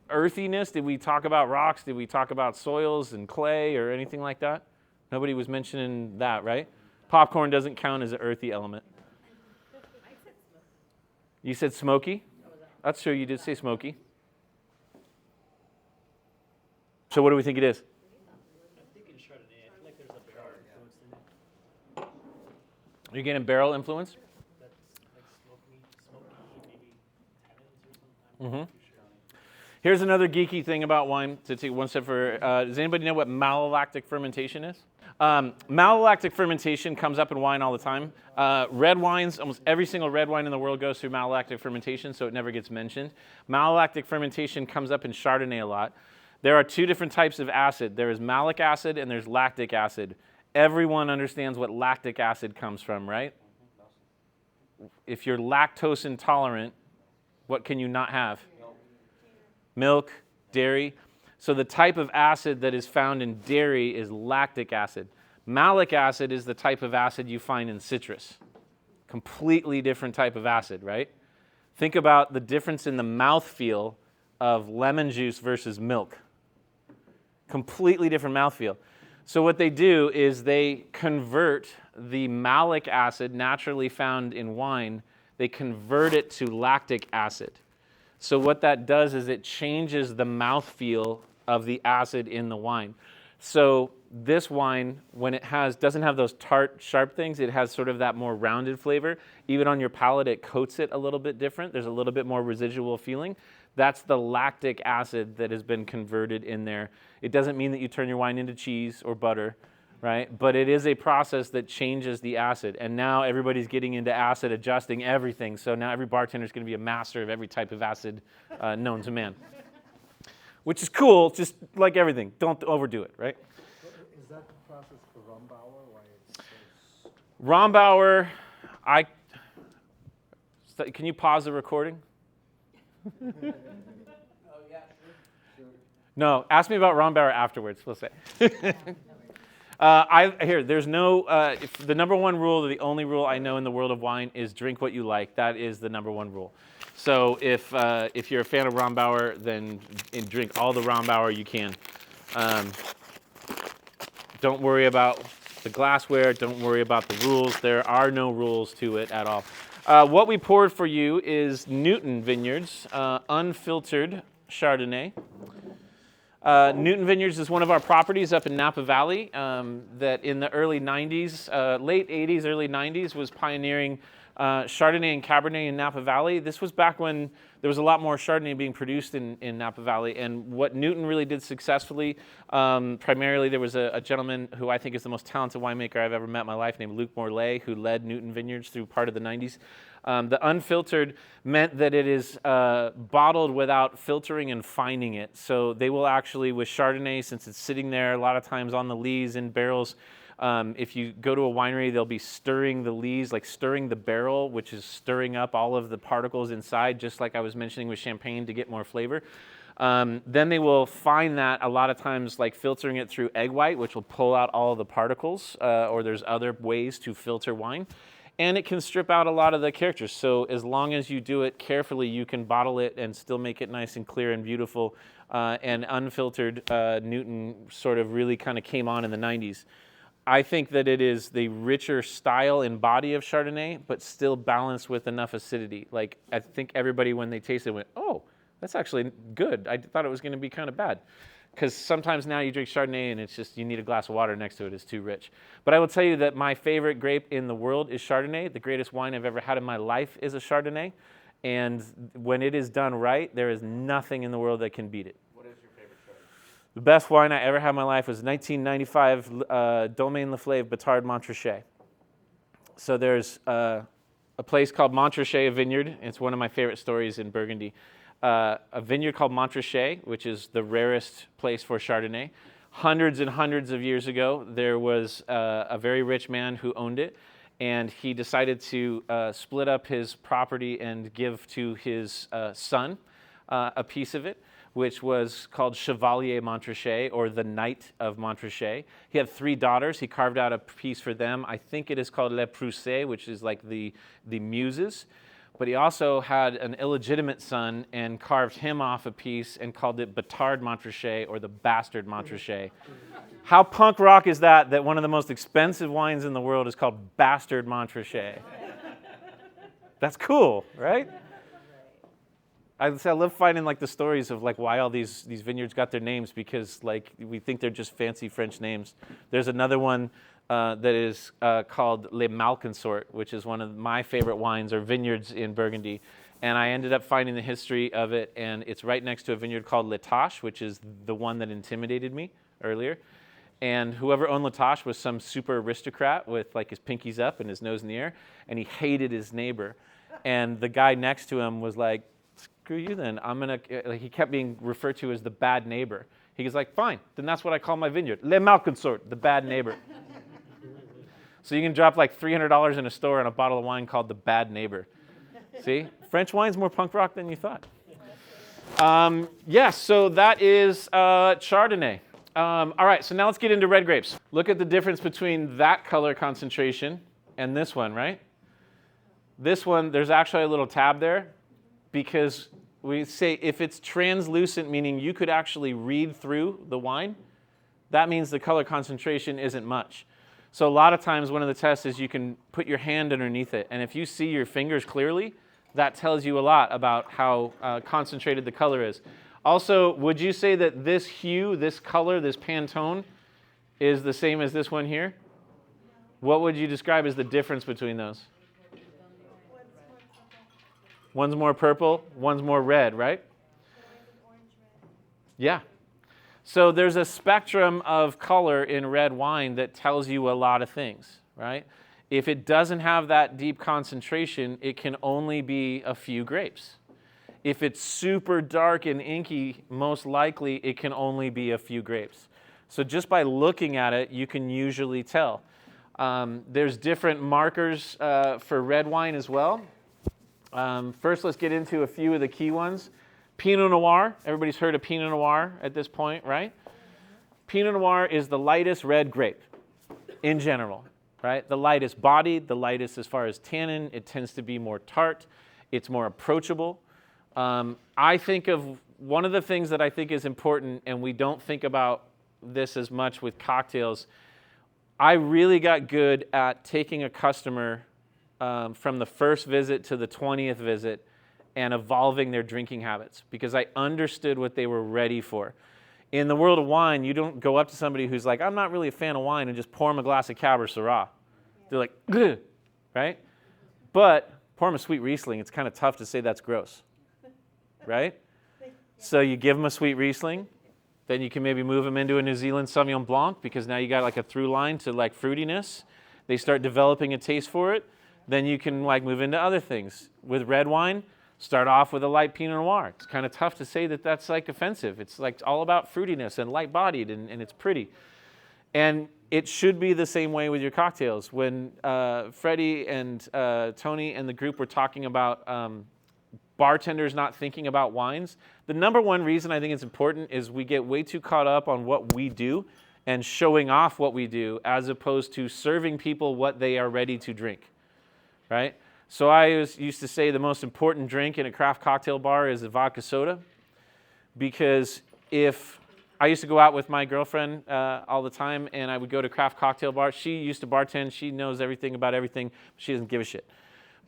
earthiness? Did we talk about rocks? Did we talk about soils and clay or anything like that? Nobody was mentioning that, right? Popcorn doesn't count as an earthy element. You said smoky? That's true, you did say smoky. So what do we think it is? I'm thinking Chardonnay. I feel like there's a barrel influence in it. You're getting barrel influence? That's like smoky, maybe tannins or something. I'm not too sure. Here's another geeky thing about wine to take one step further. Does anybody know what malolactic fermentation is? Malolactic fermentation comes up in wine all the time. Red wines, almost every single red wine in the world goes through malolactic fermentation, so it never gets mentioned. Malolactic fermentation comes up in Chardonnay a lot. There are two different types of acid. There is malic acid and there's lactic acid. Everyone understands what lactic acid comes from, right? If you're lactose intolerant, what can you not have? Milk, dairy. So the type of acid that is found in dairy is lactic acid. Malic acid is the type of acid you find in citrus. Completely different type of acid, right? Think about the difference in the mouthfeel of lemon juice versus milk. Completely different mouthfeel. So what they do is they convert the malic acid naturally found in wine, they convert it to lactic acid. So what that does is it changes the mouthfeel of the acid in the wine. So this wine, when it doesn't have those tart, sharp things, it has sort of that more rounded flavor. Even on your palate, it coats it a little bit different. There's a little bit more residual feeling. That's the lactic acid that has been converted in there. It doesn't mean that you turn your wine into cheese or butter, right? But it is a process that changes the acid. And now everybody's getting into acid adjusting everything. So now every bartender is going to be a master of every type of acid known to man. Which is cool, just like everything. Don't overdo it, right? Is that the process for Rombauer? Why it's so... Rombauer, can you pause the recording? Oh, yeah, sure. No, ask me about Rombauer afterwards, we'll say. There's no, the number one rule, the only rule I know in the world of wine is drink what you like. That is the number one rule. So if you're a fan of Rombauer, then drink all the Rombauer you can. Don't worry about the glassware. Don't worry about the rules. There are no rules to it at all. What we poured for you is Newton Vineyards, unfiltered Chardonnay. Newton Vineyards is one of our properties up in Napa Valley that in the early 90s, late 80s, early 90s was pioneering Chardonnay and Cabernet in Napa Valley. This was back when there was a lot more Chardonnay being produced in Napa Valley. And what Newton really did successfully, primarily there was a gentleman who I think is the most talented winemaker I've ever met in my life named Luc Morlaix, who led Newton Vineyards through part of the 90s. The unfiltered meant that it is bottled without filtering and fining it. So they will actually, with Chardonnay, since it's sitting there a lot of times on the lees in barrels, if you go to a winery, they'll be stirring the lees, like stirring the barrel, which is stirring up all of the particles inside, just like I was mentioning with champagne to get more flavor. Then they will fine that a lot of times, like filtering it through egg white, which will pull out all of the particles, or there's other ways to filter wine. And it can strip out a lot of the characters. So as long as you do it carefully, you can bottle it and still make it nice and clear and beautiful. And unfiltered Newton sort of really kind of came on in the 90s. I think that it is the richer style and body of Chardonnay, but still balanced with enough acidity. Like, I think everybody, when they tasted it, went, oh, that's actually good. I thought it was going to be kind of bad. Because sometimes now you drink Chardonnay and it's just, you need a glass of water next to it. It's too rich. But I will tell you that my favorite grape in the world is Chardonnay. The greatest wine I've ever had in my life is a Chardonnay. And when it is done right, there is nothing in the world that can beat it. The best wine I ever had in my life was 1995 Domaine Laflave Batard Montrachet. So there's a place called Montrachet, a vineyard. It's one of my favorite stories in Burgundy. A vineyard called Montrachet, which is the rarest place for Chardonnay. Hundreds and hundreds of years ago, there was a very rich man who owned it, and he decided to split up his property and give to his son a piece of it, which was called Chevalier Montrachet, or the Knight of Montrachet. He had 3 daughters. He carved out a piece for them. I think it is called Les Proussets, which is like the muses. But he also had an illegitimate son and carved him off a piece and called it Batard Montrachet, or the Bastard Montrachet. How punk rock is that one of the most expensive wines in the world is called Bastard Montrachet? That's cool, right? I love finding like the stories of like why all these vineyards got their names, because like we think they're just fancy French names. There's another one that is called Les Malconsort, which is one of my favorite wines or vineyards in Burgundy. And I ended up finding the history of it, and it's right next to a vineyard called Latache, which is the one that intimidated me earlier. And whoever owned Latache was some super aristocrat with like his pinkies up and his nose in the air, and he hated his neighbor. And the guy next to him was like, screw you then, he kept being referred to as the bad neighbor. He was like, fine, then that's what I call my vineyard, Les Malconsort, the bad neighbor. So you can drop like $300 in a store on a bottle of wine called the bad neighbor. See, French wine's more punk rock than you thought. Yes, so that is Chardonnay. All right, so now let's get into red grapes. Look at the difference between that color concentration and this one, right? This one, there's actually a little tab there, because we say if it's translucent, meaning you could actually read through the wine, that means the color concentration isn't much. So a lot of times one of the tests is you can put your hand underneath it, and if you see your fingers clearly, that tells you a lot about how concentrated the color is. Also, would you say that this hue, this color, this Pantone is the same as this one here? What would you describe as the difference between those? One's more purple, one's more red, right? Yeah. So there's a spectrum of color in red wine that tells you a lot of things, right? If it doesn't have that deep concentration, it can only be a few grapes. If it's super dark and inky, most likely it can only be a few grapes. So just by looking at it, you can usually tell. There's different markers for red wine as well. First, let's get into a few of the key ones. Pinot Noir. Everybody's heard of Pinot Noir at this point, right? Pinot Noir is the lightest red grape in general, right? The lightest bodied, the lightest as far as tannin. It tends to be more tart. It's more approachable. I think of one of the things that I think is important, and we don't think about this as much with cocktails. I really got good at taking a customer from the first visit to the 20th visit and evolving their drinking habits, because I understood what they were ready for. In the world of wine, you don't go up to somebody who's like, I'm not really a fan of wine, and just pour them a glass of Cab or Syrah. They're like, ugh, right? But pour them a sweet Riesling. It's kind of tough to say that's gross, right? So you give them a sweet Riesling. Then you can maybe move them into a New Zealand Sauvignon Blanc because now you got like a through line to like fruitiness. They start developing a taste for it. Then you can like move into other things. With red wine, start off with a light Pinot Noir. It's kind of tough to say that that's like offensive. It's like all about fruitiness and light bodied and it's pretty. And it should be the same way with your cocktails. When Freddie and Tony and the group were talking about bartenders not thinking about wines, the number one reason I think it's important is we get way too caught up on what we do and showing off what we do as opposed to serving people what they are ready to drink, right? So I used to say the most important drink in a craft cocktail bar is a vodka soda, because if I used to go out with my girlfriend all the time and I would go to craft cocktail bars. She used to bartend. She knows everything about everything. She doesn't give a shit.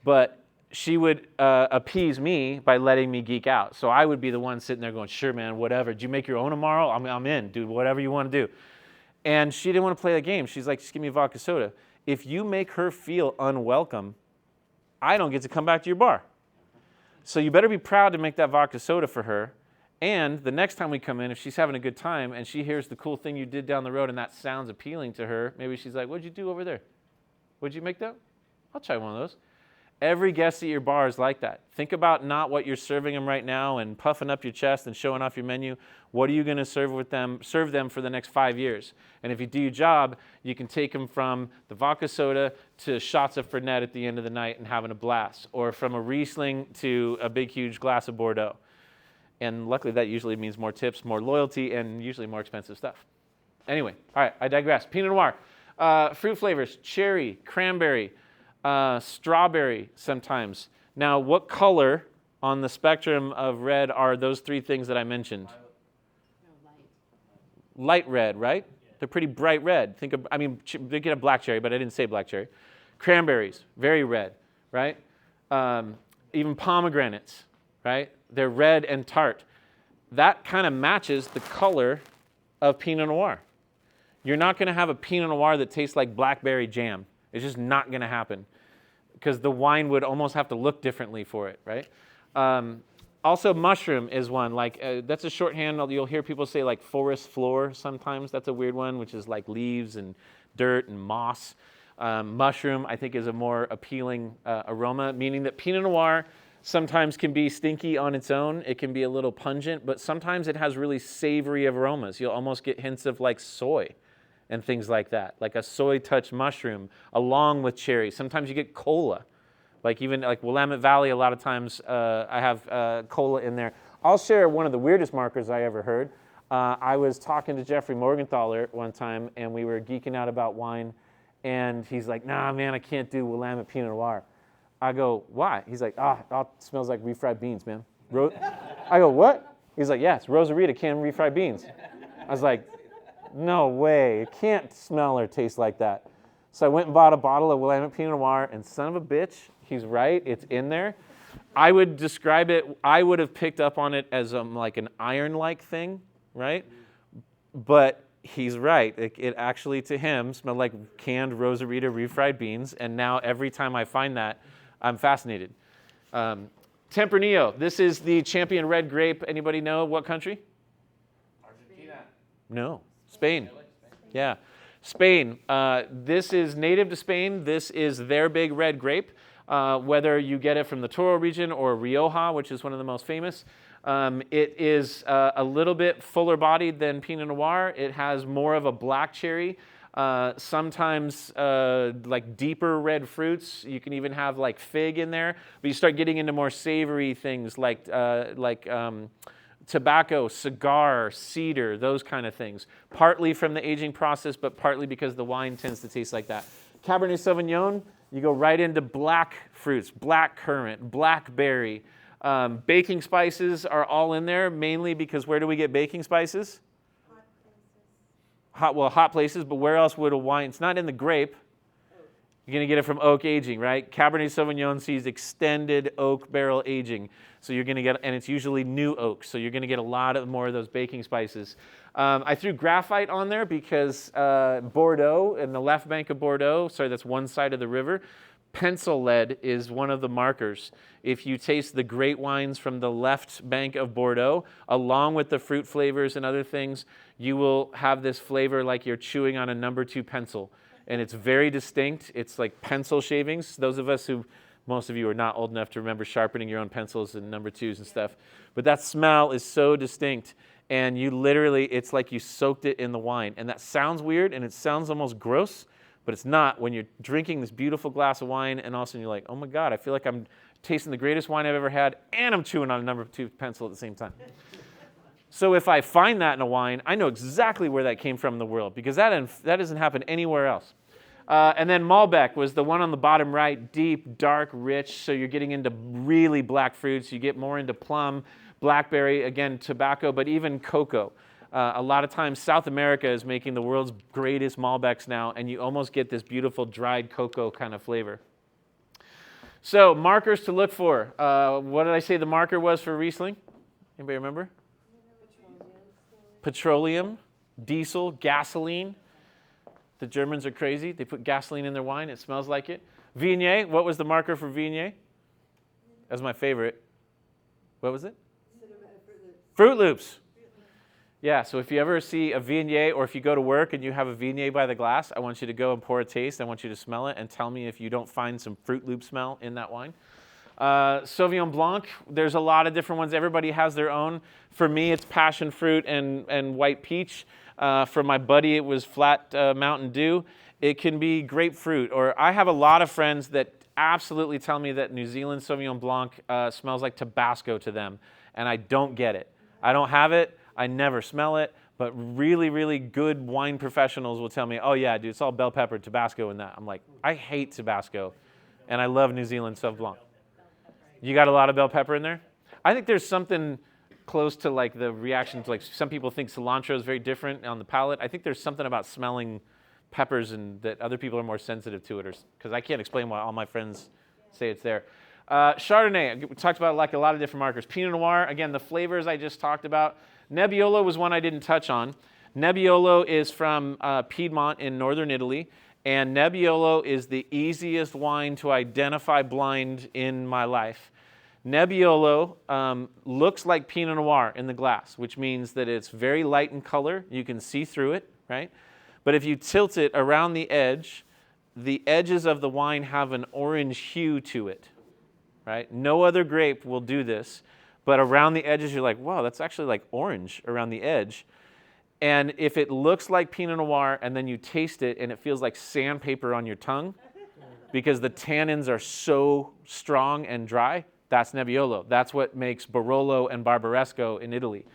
But she would appease me by letting me geek out. So I would be the one sitting there going, sure, man, whatever. Did you make your own tomorrow? I'm in, dude, whatever you want to do. And she didn't want to play the game. She's like, just give me a vodka soda. If you make her feel unwelcome, I don't get to come back to your bar. So you better be proud to make that vodka soda for her. And the next time we come in, if she's having a good time and she hears the cool thing you did down the road and that sounds appealing to her, maybe she's like, what'd you do over there? What'd you make that? I'll try one of those. Every guest at your bar is like that. Think about not what you're serving them right now and puffing up your chest and showing off your menu. What are you going to serve them for the next 5 years? And if you do your job, you can take them from the vodka soda to shots of Fernet at the end of the night and having a blast, or from a Riesling to a big, huge glass of Bordeaux. And luckily, that usually means more tips, more loyalty, and usually more expensive stuff. Anyway, all right, I digress. Pinot Noir. Fruit flavors, cherry, cranberry, strawberry sometimes. Now, what color on the spectrum of red are those three things that I mentioned? No, light. Light red, right? They're pretty bright red. They get a black cherry, but I didn't say black cherry. Cranberries, very red, right? Even pomegranates, right? They're red and tart. That kind of matches the color of Pinot Noir. You're not going to have a Pinot Noir that tastes like blackberry jam. It's just not going to happen because the wine would almost have to look differently for it, right? Also, mushroom is one. That's a shorthand. You'll hear people say like forest floor sometimes. That's a weird one, which is like leaves and dirt and moss. Mushroom, I think, is a more appealing aroma, meaning that Pinot Noir sometimes can be stinky on its own. It can be a little pungent, but sometimes it has really savory aromas. You'll almost get hints of like soy and things like that, like a soy touch mushroom along with cherry. Sometimes you get cola, like even like Willamette Valley. A lot of times I have cola in there. I'll share one of the weirdest markers I ever heard. I was talking to Jeffrey Morgenthaler one time, and we were geeking out about wine, and he's like, nah, man, I can't do Willamette Pinot Noir. I go, why? He's like, it smells like refried beans, man. I go, what? He's like, yeah, it's Rosarita canned refried beans. I was like, no way. It can't smell or taste like that. So I went and bought a bottle of Willamette Pinot Noir, and son of a bitch, he's right, it's in there. I would describe it, I would have picked up on it as like an iron-like thing, right? But he's right. It actually, to him, smelled like canned Rosarita refried beans, and now every time I find that, I'm fascinated. Tempranillo. This is the champion red grape. Anybody know what country? Argentina. No. Spain. Yeah. Spain. This is native to Spain. This is their big red grape. Whether you get it from the Toro region or Rioja, which is one of the most famous. It is a little bit fuller bodied than Pinot Noir. It has more of a black cherry. Sometimes like deeper red fruits. You can even have like fig in there. But you start getting into more savory things like tobacco, cigar, cedar, those kind of things. Partly from the aging process, but partly because the wine tends to taste like that. Cabernet Sauvignon, you go right into black fruits, black currant, blackberry. Baking spices are all in there, mainly because where do we get baking spices? Hot places, but where else would a wine? It's not in the grape. You're going to get it from oak aging, right? Cabernet Sauvignon sees extended oak barrel aging. So you're going to get, and it's usually new oak, so you're going to get a lot more of those baking spices. I threw graphite on there because Bordeaux, in the left bank of Bordeaux, sorry, that's one side of the river, pencil lead is one of the markers. If you taste the great wines from the left bank of Bordeaux, along with the fruit flavors and other things, you will have this flavor like you're chewing on a number 2 pencil. And it's very distinct. It's like pencil shavings. Those of us who, most of you are not old enough to remember sharpening your own pencils and number 2s and stuff. But that smell is so distinct. And you literally, it's like you soaked it in the wine. And that sounds weird and it sounds almost gross, but it's not when you're drinking this beautiful glass of wine and all of a sudden you're like, oh my God, I feel like I'm tasting the greatest wine I've ever had and I'm chewing on a number 2 pencil at the same time. So if I find that in a wine, I know exactly where that came from in the world because that doesn't happen anywhere else. And then Malbec was the one on the bottom right, deep, dark, rich, so you're getting into really black fruits. You get more into plum, blackberry, again, tobacco, but even cocoa. A lot of times South America is making the world's greatest Malbecs now, and you almost get this beautiful dried cocoa kind of flavor. So markers to look for. What did I say the marker was for Riesling? Anybody remember? Petroleum, diesel, gasoline. The Germans are crazy. They put gasoline in their wine. It smells like it. Viognier, what was the marker for Viognier? That's my favorite. What was it? Fruit Loops. Yeah, so if you ever see a Viognier or if you go to work and you have a Viognier by the glass, I want you to go and pour a taste. I want you to smell it and tell me if you don't find some Fruit Loop smell in that wine. Sauvignon Blanc, there's a lot of different ones. Everybody has their own. For me, it's passion fruit and white peach. For my buddy, it was flat Mountain Dew. It can be grapefruit. Or I have a lot of friends that absolutely tell me that New Zealand Sauvignon Blanc smells like Tabasco to them. And I don't get it. I don't have it. I never smell it. But really, really good wine professionals will tell me, oh yeah, dude, it's all bell pepper, Tabasco in that. I'm like, I hate Tabasco. And I love New Zealand Sauvignon Blanc. You got a lot of bell pepper in there? I think there's something close to like the reaction to like some people think cilantro is very different on the palate. I think there's something about smelling peppers and that other people are more sensitive to it, because I can't explain why all my friends say it's there. Chardonnay, we talked about like a lot of different markers. Pinot Noir, again, the flavors I just talked about. Nebbiolo was one I didn't touch on. Nebbiolo is from Piedmont in northern Italy, and Nebbiolo is the easiest wine to identify blind in my life. Nebbiolo looks like Pinot Noir in the glass, which means that it's very light in color. You can see through it, right? But if you tilt it around the edges of the wine have an orange hue to it, right? No other grape will do this, but around the edges you're like, wow, that's actually like orange around the edge. And if it looks like Pinot Noir and then you taste it and it feels like sandpaper on your tongue because the tannins are so strong and dry, that's Nebbiolo. That's what makes Barolo and Barbaresco in Italy.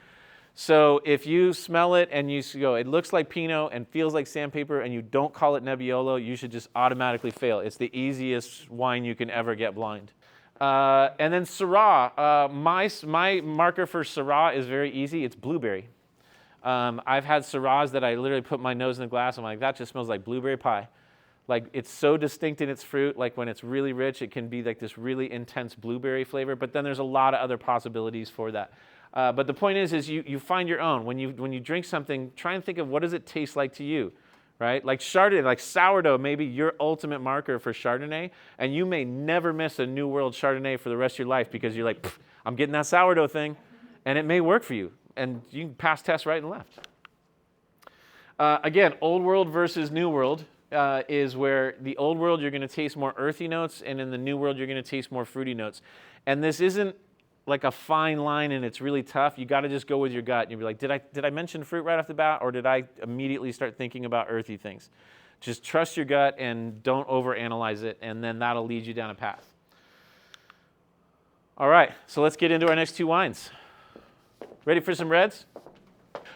So if you smell it and you go, it looks like Pinot and feels like sandpaper and you don't call it Nebbiolo, you should just automatically fail. It's the easiest wine you can ever get blind. And then Syrah. My marker for Syrah is very easy. It's blueberry. I've had Syrahs that I literally put my nose in the glass. I'm like, that just smells like blueberry pie. Like it's so distinct in its fruit. Like when it's really rich, it can be like this really intense blueberry flavor. But then there's a lot of other possibilities for that. But the point is you find your own. When you drink something, try and think of what does it taste like to you, right? Like Chardonnay, like sourdough, maybe your ultimate marker for Chardonnay. And you may never miss a New World Chardonnay for the rest of your life because you're like, I'm getting that sourdough thing, and it may work for you. And you can pass tests right and left. Again, Old World versus New World is where the Old World you're going to taste more earthy notes, and in the New World you're going to taste more fruity notes. And this isn't like a fine line and it's really tough. You got to just go with your gut. And you'll be like, did I mention fruit right off the bat, or did I immediately start thinking about earthy things? Just trust your gut and don't overanalyze it, and then that'll lead you down a path. All right, so let's get into our next two wines. Ready for some reds?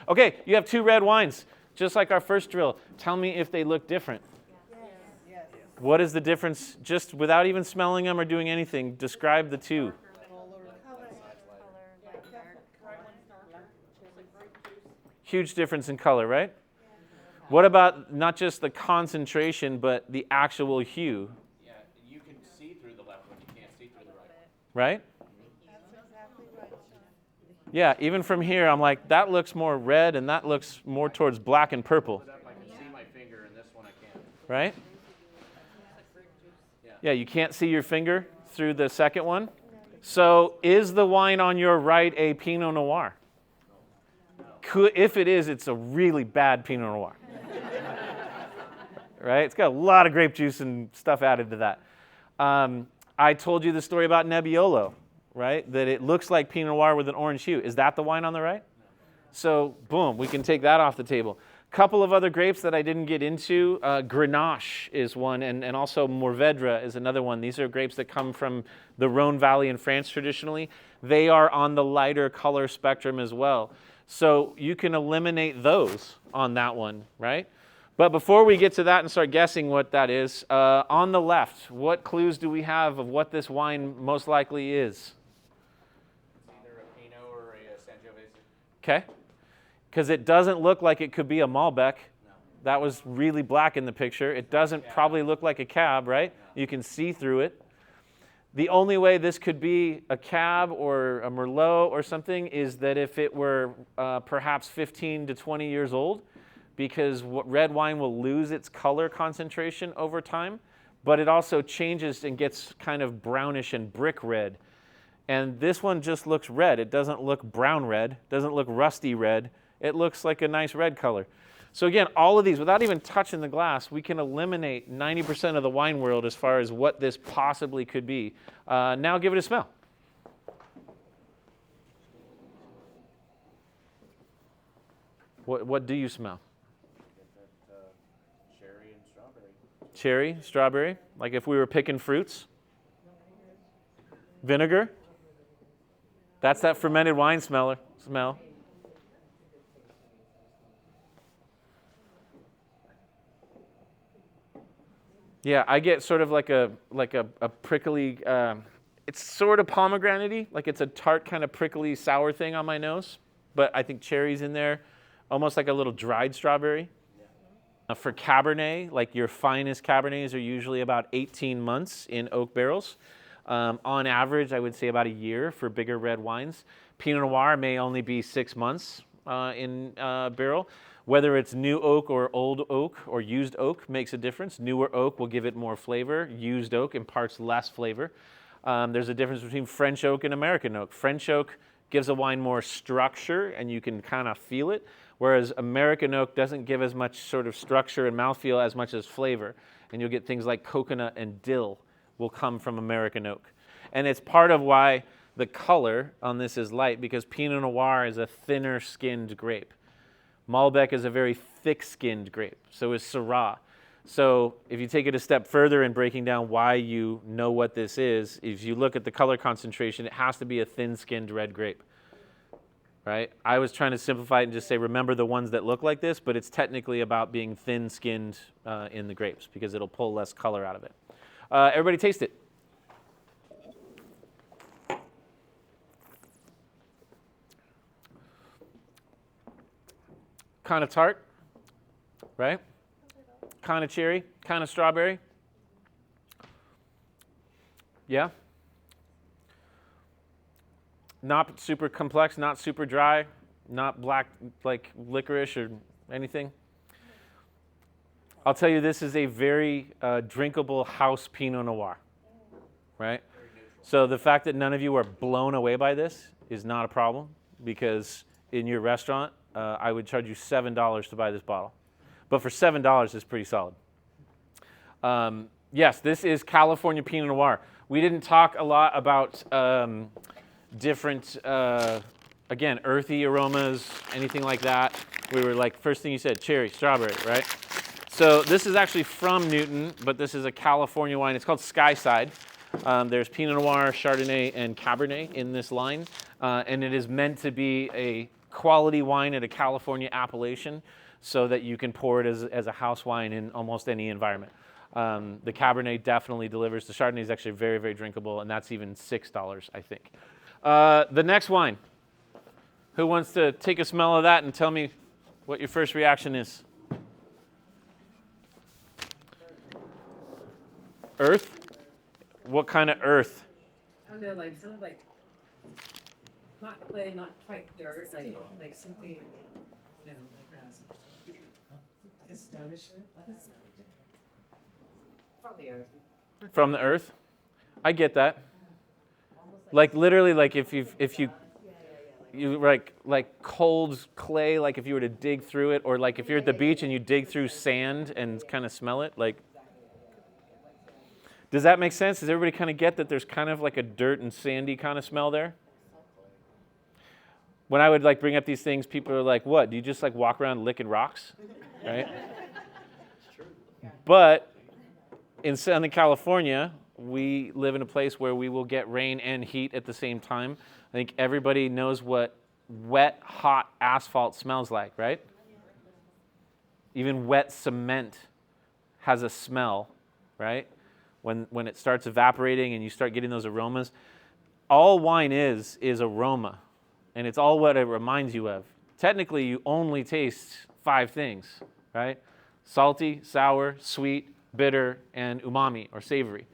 Okay, you have two red wines, just like our first drill. Tell me if they look different. Yes. What is the difference? Just without even smelling them or doing anything, describe the two. Huge difference in color, right? What about not just the concentration, but the actual hue? Yeah, you can see through the left one, you can't see through the right. Right? That's exactly right, Sean. Yeah, even from here, I'm like, that looks more red and that looks more towards black and purple, I can see my finger, and this one I can't. right? Yeah. Yeah, you can't see your finger through the second one. So is the wine on your right a Pinot Noir? If it is, it's a really bad Pinot Noir. Right? It's got a lot of grape juice and stuff added to that. I told you the story about Nebbiolo, right? That it looks like Pinot Noir with an orange hue. Is that the wine on the right? So, boom, we can take that off the table. Couple of other grapes that I didn't get into. Grenache is one, and also Mourvedre is another one. These are grapes that come from the Rhone Valley in France traditionally. They are on the lighter color spectrum as well. So you can eliminate those on that one, right? But before we get to that and start guessing what that is, on the left, what clues do we have of what this wine most likely is? It's either a Pinot or a Sangiovese. Okay. Because it doesn't look like it could be a Malbec. No. That was really black in the picture. It doesn't probably look like a Cab, right? No. You can see through it. The only way this could be a Cab or a Merlot or something is that if it were perhaps 15 to 20 years old, because red wine will lose its color concentration over time, but it also changes and gets kind of brownish and brick red. And this one just looks red. It doesn't look brown red, doesn't look rusty red. It looks like a nice red color. So again, all of these, without even touching the glass, we can eliminate 90% of the wine world as far as what this possibly could be. Now give it a smell. What do you smell? Get that cherry and strawberry. Cherry, strawberry, like if we were picking fruits. Vinegar. That's that fermented wine smell. Yeah, I get sort of like a prickly, it's sort of pomegranate-y, like it's a tart kind of prickly sour thing on my nose, but I think cherry's in there, almost like a little dried strawberry. Yeah. For Cabernet, like your finest Cabernets are usually about 18 months in oak barrels. On average, I would say about a year for bigger red wines. Pinot Noir may only be 6 months in barrel. Whether it's new oak or old oak or used oak makes a difference. Newer oak will give it more flavor. Used oak imparts less flavor. There's a difference between French oak and American oak. French oak gives a wine more structure and you can kind of feel it, whereas American oak doesn't give as much sort of structure and mouthfeel as much as flavor. And you'll get things like coconut and dill will come from American oak. And it's part of why the color on this is light, because Pinot Noir is a thinner skinned grape. Malbec is a very thick-skinned grape, so is Syrah. So if you take it a step further in breaking down why you know what this is, if you look at the color concentration, it has to be a thin-skinned red grape, right? I was trying to simplify it and just say, remember the ones that look like this, but it's technically about being thin-skinned in the grapes because it'll pull less color out of it. Everybody taste it. Kind of tart, right? Kind of cherry, kind of strawberry. Yeah. Not super complex, not super dry, not black like licorice or anything. I'll tell you, this is a very drinkable house Pinot Noir, right? So the fact that none of you are blown away by this is not a problem, because in your restaurant, I would charge you $7 to buy this bottle. But for $7, it's pretty solid. Yes, this is California Pinot Noir. We didn't talk a lot about different, again, earthy aromas, anything like that. We were like, first thing you said, cherry, strawberry, right? So this is actually from Newton, but this is a California wine. It's called Skyside. There's Pinot Noir, Chardonnay, and Cabernet in this line. And it is meant to be a quality wine at a California appellation so that you can pour it as a house wine in almost any environment. The Cabernet definitely delivers. The Chardonnay is actually very, very drinkable, and that's even $6, I think. The next wine. Who wants to take a smell of that and tell me what your first reaction is? Earth? What kind of earth? I don't know, like sort of like not clay, not quite dirt, like something, you know, like astonishment. Probably earth. from the earth. I get that. Like literally, like if you like cold clay, like if you were to dig through it, or like if you're at the beach and you dig through sand and kind of smell it, like. Does that make sense? Does everybody kind of get that there's kind of like a dirt and sandy kind of smell there? When I would like bring up these things, people are like, what? Do you just like walk around licking rocks? Right? But in Southern California, we live in a place where we will get rain and heat at the same time. I think everybody knows what wet, hot asphalt smells like, right? Even wet cement has a smell, right? When it starts evaporating and you start getting those aromas. All wine is aroma, and it's all what it reminds you of. Technically, you only taste 5 things, right? Salty, sour, sweet, bitter, and umami, or savory.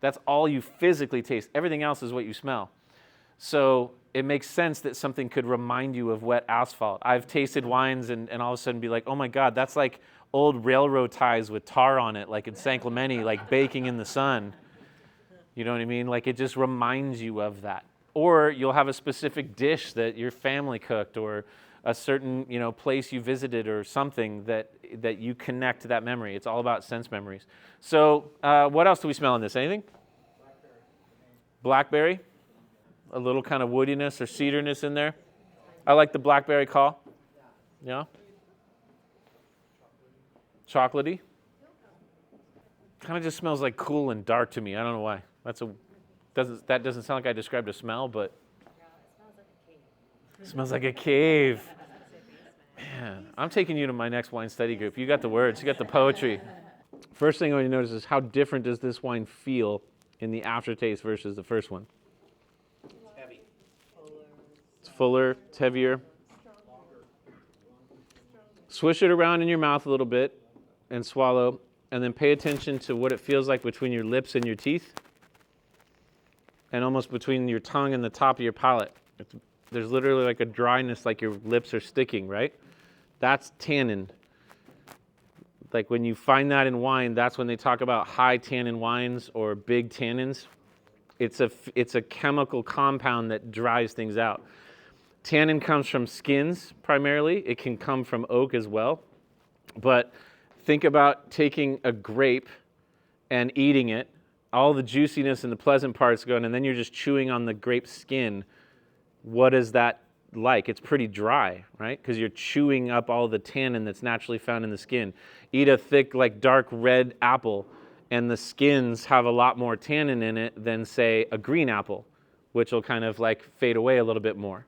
That's all you physically taste. Everything else is what you smell. So it makes sense that something could remind you of wet asphalt. I've tasted wines and all of a sudden be like, oh my God, that's like old railroad ties with tar on it, like in San Clemente, like baking in the sun. You know what I mean? Like it just reminds you of that. Or you'll have a specific dish that your family cooked, or a certain place you visited, or something that you connect to that memory. It's all about sense memories. So what else do we smell in this? Anything? Blackberry. A little kind of woodiness or cederness in there. I like the blackberry call. Yeah. Chocolatey. Kind of just smells like cool and dark to me. I don't know why. That doesn't sound like I described a smell, but it smells like a cave. Man, I'm taking you to my next wine study group. You got the words, you got the poetry. First thing I want you to notice is how different does this wine feel in the aftertaste versus the first one. Heavy. It's fuller, it's heavier. Swish it around in your mouth a little bit and swallow, and then pay attention to what it feels like between your lips and your teeth, and almost between your tongue and the top of your palate. There's literally like a dryness, like your lips are sticking, right? That's tannin. Like when you find that in wine, that's when they talk about high tannin wines or big tannins. It's a chemical compound that dries things out. Tannin comes from skins primarily. It can come from oak as well. But think about taking a grape and eating it. All the juiciness and the pleasant parts going, and then you're just chewing on the grape skin. What is that like? It's pretty dry, right? Because you're chewing up all the tannin that's naturally found in the skin. Eat a thick, like dark red apple, and the skins have a lot more tannin in it than, say, a green apple, which will kind of like fade away a little bit more.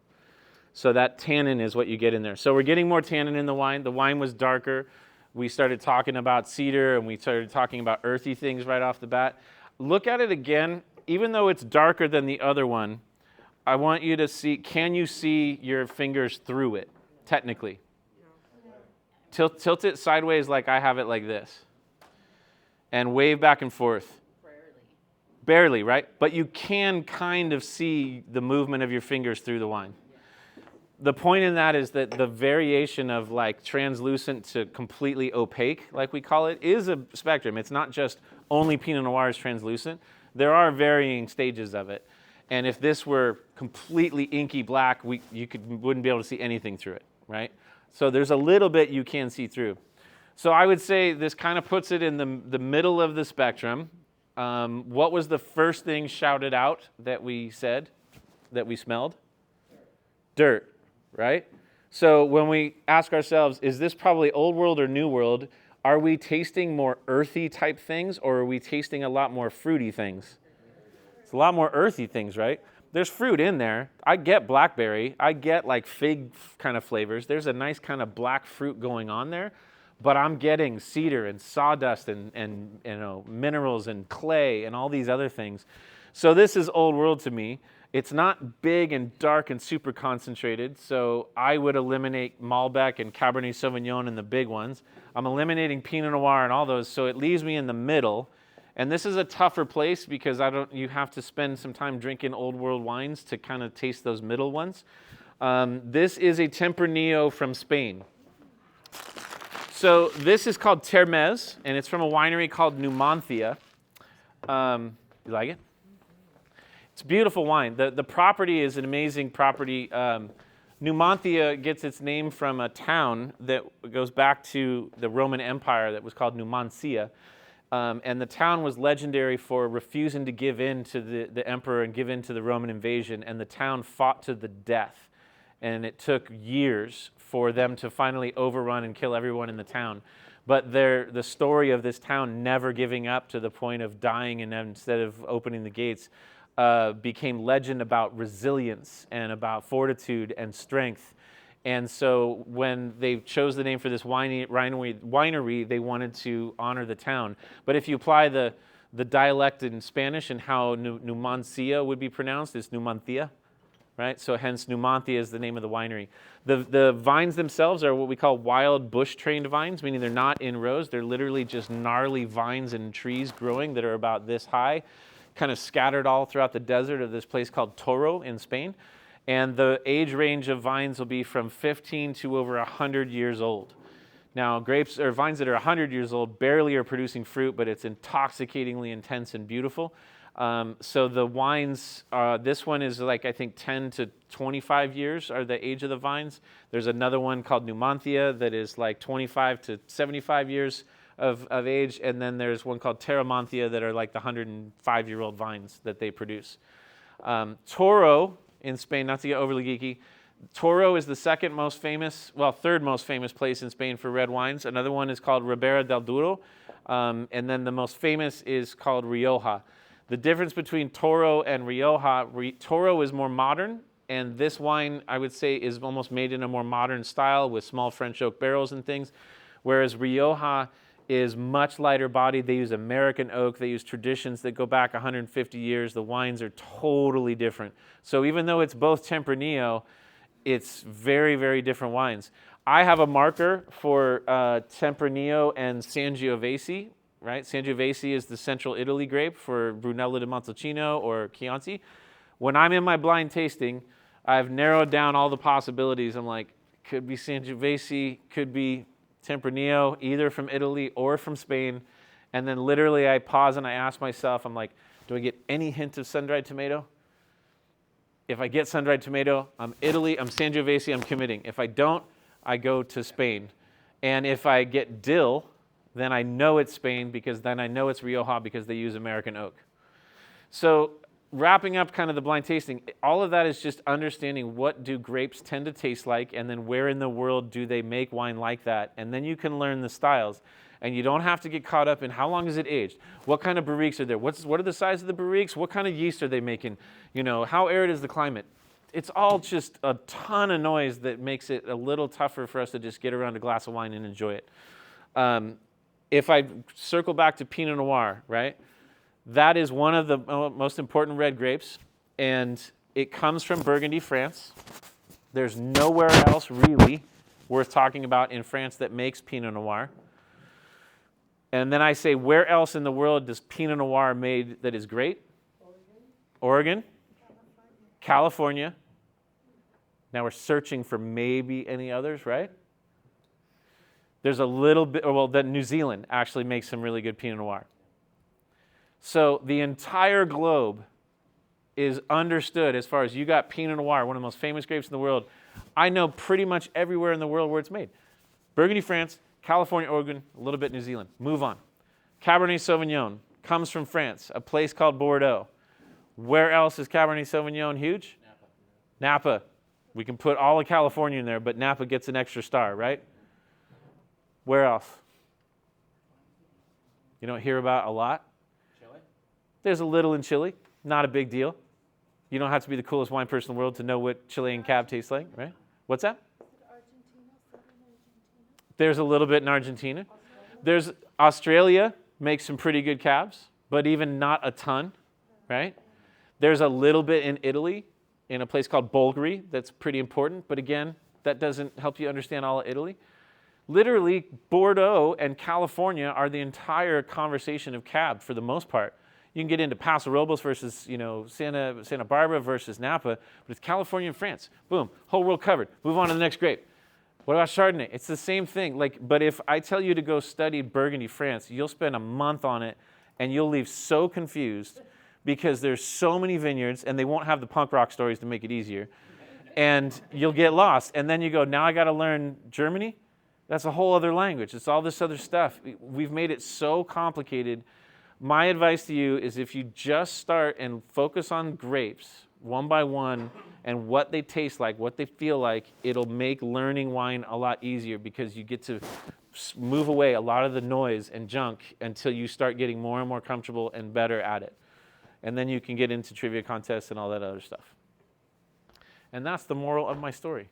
So that tannin is what you get in there. So we're getting more tannin in the wine. The wine was darker. We started talking about cedar, and we started talking about earthy things right off the bat. Look at it again. Even though it's darker than the other one, I want you to see, can you see your fingers through it, technically? Tilt it sideways like I have it like this. And wave back and forth. Barely, right? But you can kind of see the movement of your fingers through the wine. The point in that is that the variation of like translucent to completely opaque, like we call it, is a spectrum. It's not just only Pinot Noir is translucent. There are varying stages of it. And if this were completely inky black, you wouldn't be able to see anything through it, right? So there's a little bit you can see through. So I would say this kind of puts it in the middle of the spectrum. What was the first thing shouted out that we said, that we smelled? Dirt, right? So when we ask ourselves, is this probably old world or new world? Are we tasting more earthy type things, or are we tasting a lot more fruity things? It's a lot more earthy things, right? There's fruit in there. I get blackberry. I get like fig kind of flavors. There's a nice kind of black fruit going on there, but I'm getting cedar and sawdust and minerals and clay and all these other things. So this is old world to me. It's not big and dark and super concentrated, so I would eliminate Malbec and Cabernet Sauvignon and the big ones. I'm eliminating Pinot Noir and all those, so it leaves me in the middle. And this is a tougher place because you have to spend some time drinking old world wines to kind of taste those middle ones. This is a Tempranillo from Spain. So this is called Termez, and it's from a winery called Numancia. You like it? It's beautiful wine. The property is an amazing property. Numantia gets its name from a town that goes back to the Roman Empire that was called Numancia. And the town was legendary for refusing to give in to the emperor and give in to the Roman invasion. And the town fought to the death. And it took years for them to finally overrun and kill everyone in the town. But the story of this town never giving up to the point of dying and instead of opening the gates became legend about resilience and about fortitude and strength. And so when they chose the name for this winery, they wanted to honor the town. But if you apply the dialect in Spanish and how Numancia would be pronounced, it's Numantia, right? So hence Numantia is the name of the winery. The vines themselves are what we call wild bush-trained vines, meaning they're not in rows. They're literally just gnarly vines and trees growing that are about this high, kind of scattered all throughout the desert of this place called Toro in Spain. And the age range of vines will be from 15 to over 100 years old. Now, grapes or vines that are 100 years old barely are producing fruit, but it's intoxicatingly intense and beautiful. So the wines, this one is like, I think 10 to 25 years are the age of the vines. There's another one called Numantia that is like 25 to 75 years of age. And then there's one called Terramantia that are like the 105-year-old vines that they produce. Toro in Spain, not to get overly geeky, Toro is the third most famous place in Spain for red wines. Another one is called Ribera del Duero. And then the most famous is called Rioja. The difference between Toro and Rioja, Toro is more modern, and this wine, I would say, is almost made in a more modern style with small French oak barrels and things, whereas Rioja is much lighter bodied. They use American oak. They use traditions that go back 150 years. The wines are totally different. So even though it's both Tempranillo, it's very, very different wines. I have a marker for Tempranillo and Sangiovese. Right? Sangiovese is the central Italy grape for Brunello di Montalcino or Chianti. When I'm in my blind tasting, I've narrowed down all the possibilities. I'm like, could be Sangiovese, could be Tempranillo, either from Italy or from Spain. And then literally I pause and I ask myself, I'm like, do I get any hint of sun-dried tomato? If I get sun-dried tomato, I'm Italy, I'm Sangiovese, I'm committing. If I don't, I go to Spain. And if I get dill, then I know it's Spain, because then I know it's Rioja because they use American oak. So wrapping up kind of the blind tasting, all of that is just understanding what do grapes tend to taste like, and then where in the world do they make wine like that. And then you can learn the styles. And you don't have to get caught up in how long is it aged? What kind of barriques are there? What are the size of the barriques? What kind of yeast are they making? You know, how arid is the climate? It's all just a ton of noise that makes it a little tougher for us to just get around a glass of wine and enjoy it. If I circle back to Pinot Noir, right? That is one of the most important red grapes, and it comes from Burgundy, France. There's nowhere else really worth talking about in France that makes Pinot Noir. And then I say, where else in the world does Pinot Noir made that is great? Oregon. California. Now we're searching for maybe any others, right? There's a little bit, then New Zealand actually makes some really good Pinot Noir. So the entire globe is understood as far as you got Pinot Noir, one of the most famous grapes in the world. I know pretty much everywhere in the world where it's made. Burgundy, France, California, Oregon, a little bit New Zealand. Move on. Cabernet Sauvignon comes from France, a place called Bordeaux. Where else is Cabernet Sauvignon huge? Napa. We can put all of California in there, but Napa gets an extra star, right? Where else? You don't hear about a lot? Chile? There's a little in Chile. Not a big deal. You don't have to be the coolest wine person in the world to know what Chilean cab tastes like, right? What's that? There's a little bit in Argentina. There's Australia makes some pretty good cabs, but even not a ton, right? There's a little bit in Italy in a place called Bolgheri that's pretty important, but again, that doesn't help you understand all of Italy. Literally, Bordeaux and California are the entire conversation of cab for the most part. You can get into Paso Robles versus, Santa Barbara versus Napa, but it's California and France. Boom, whole world covered. Move on to the next grape. What about Chardonnay? It's the same thing. But if I tell you to go study Burgundy, France, you'll spend a month on it, and you'll leave so confused because there's so many vineyards, and they won't have the punk rock stories to make it easier. And you'll get lost. And then you go, now I got to learn Germany? That's a whole other language. It's all this other stuff. We've made it so complicated. My advice to you is if you just start and focus on grapes one by one and what they taste like, what they feel like, it'll make learning wine a lot easier because you get to move away a lot of the noise and junk until you start getting more and more comfortable and better at it. And then you can get into trivia contests and all that other stuff. And that's the moral of my story.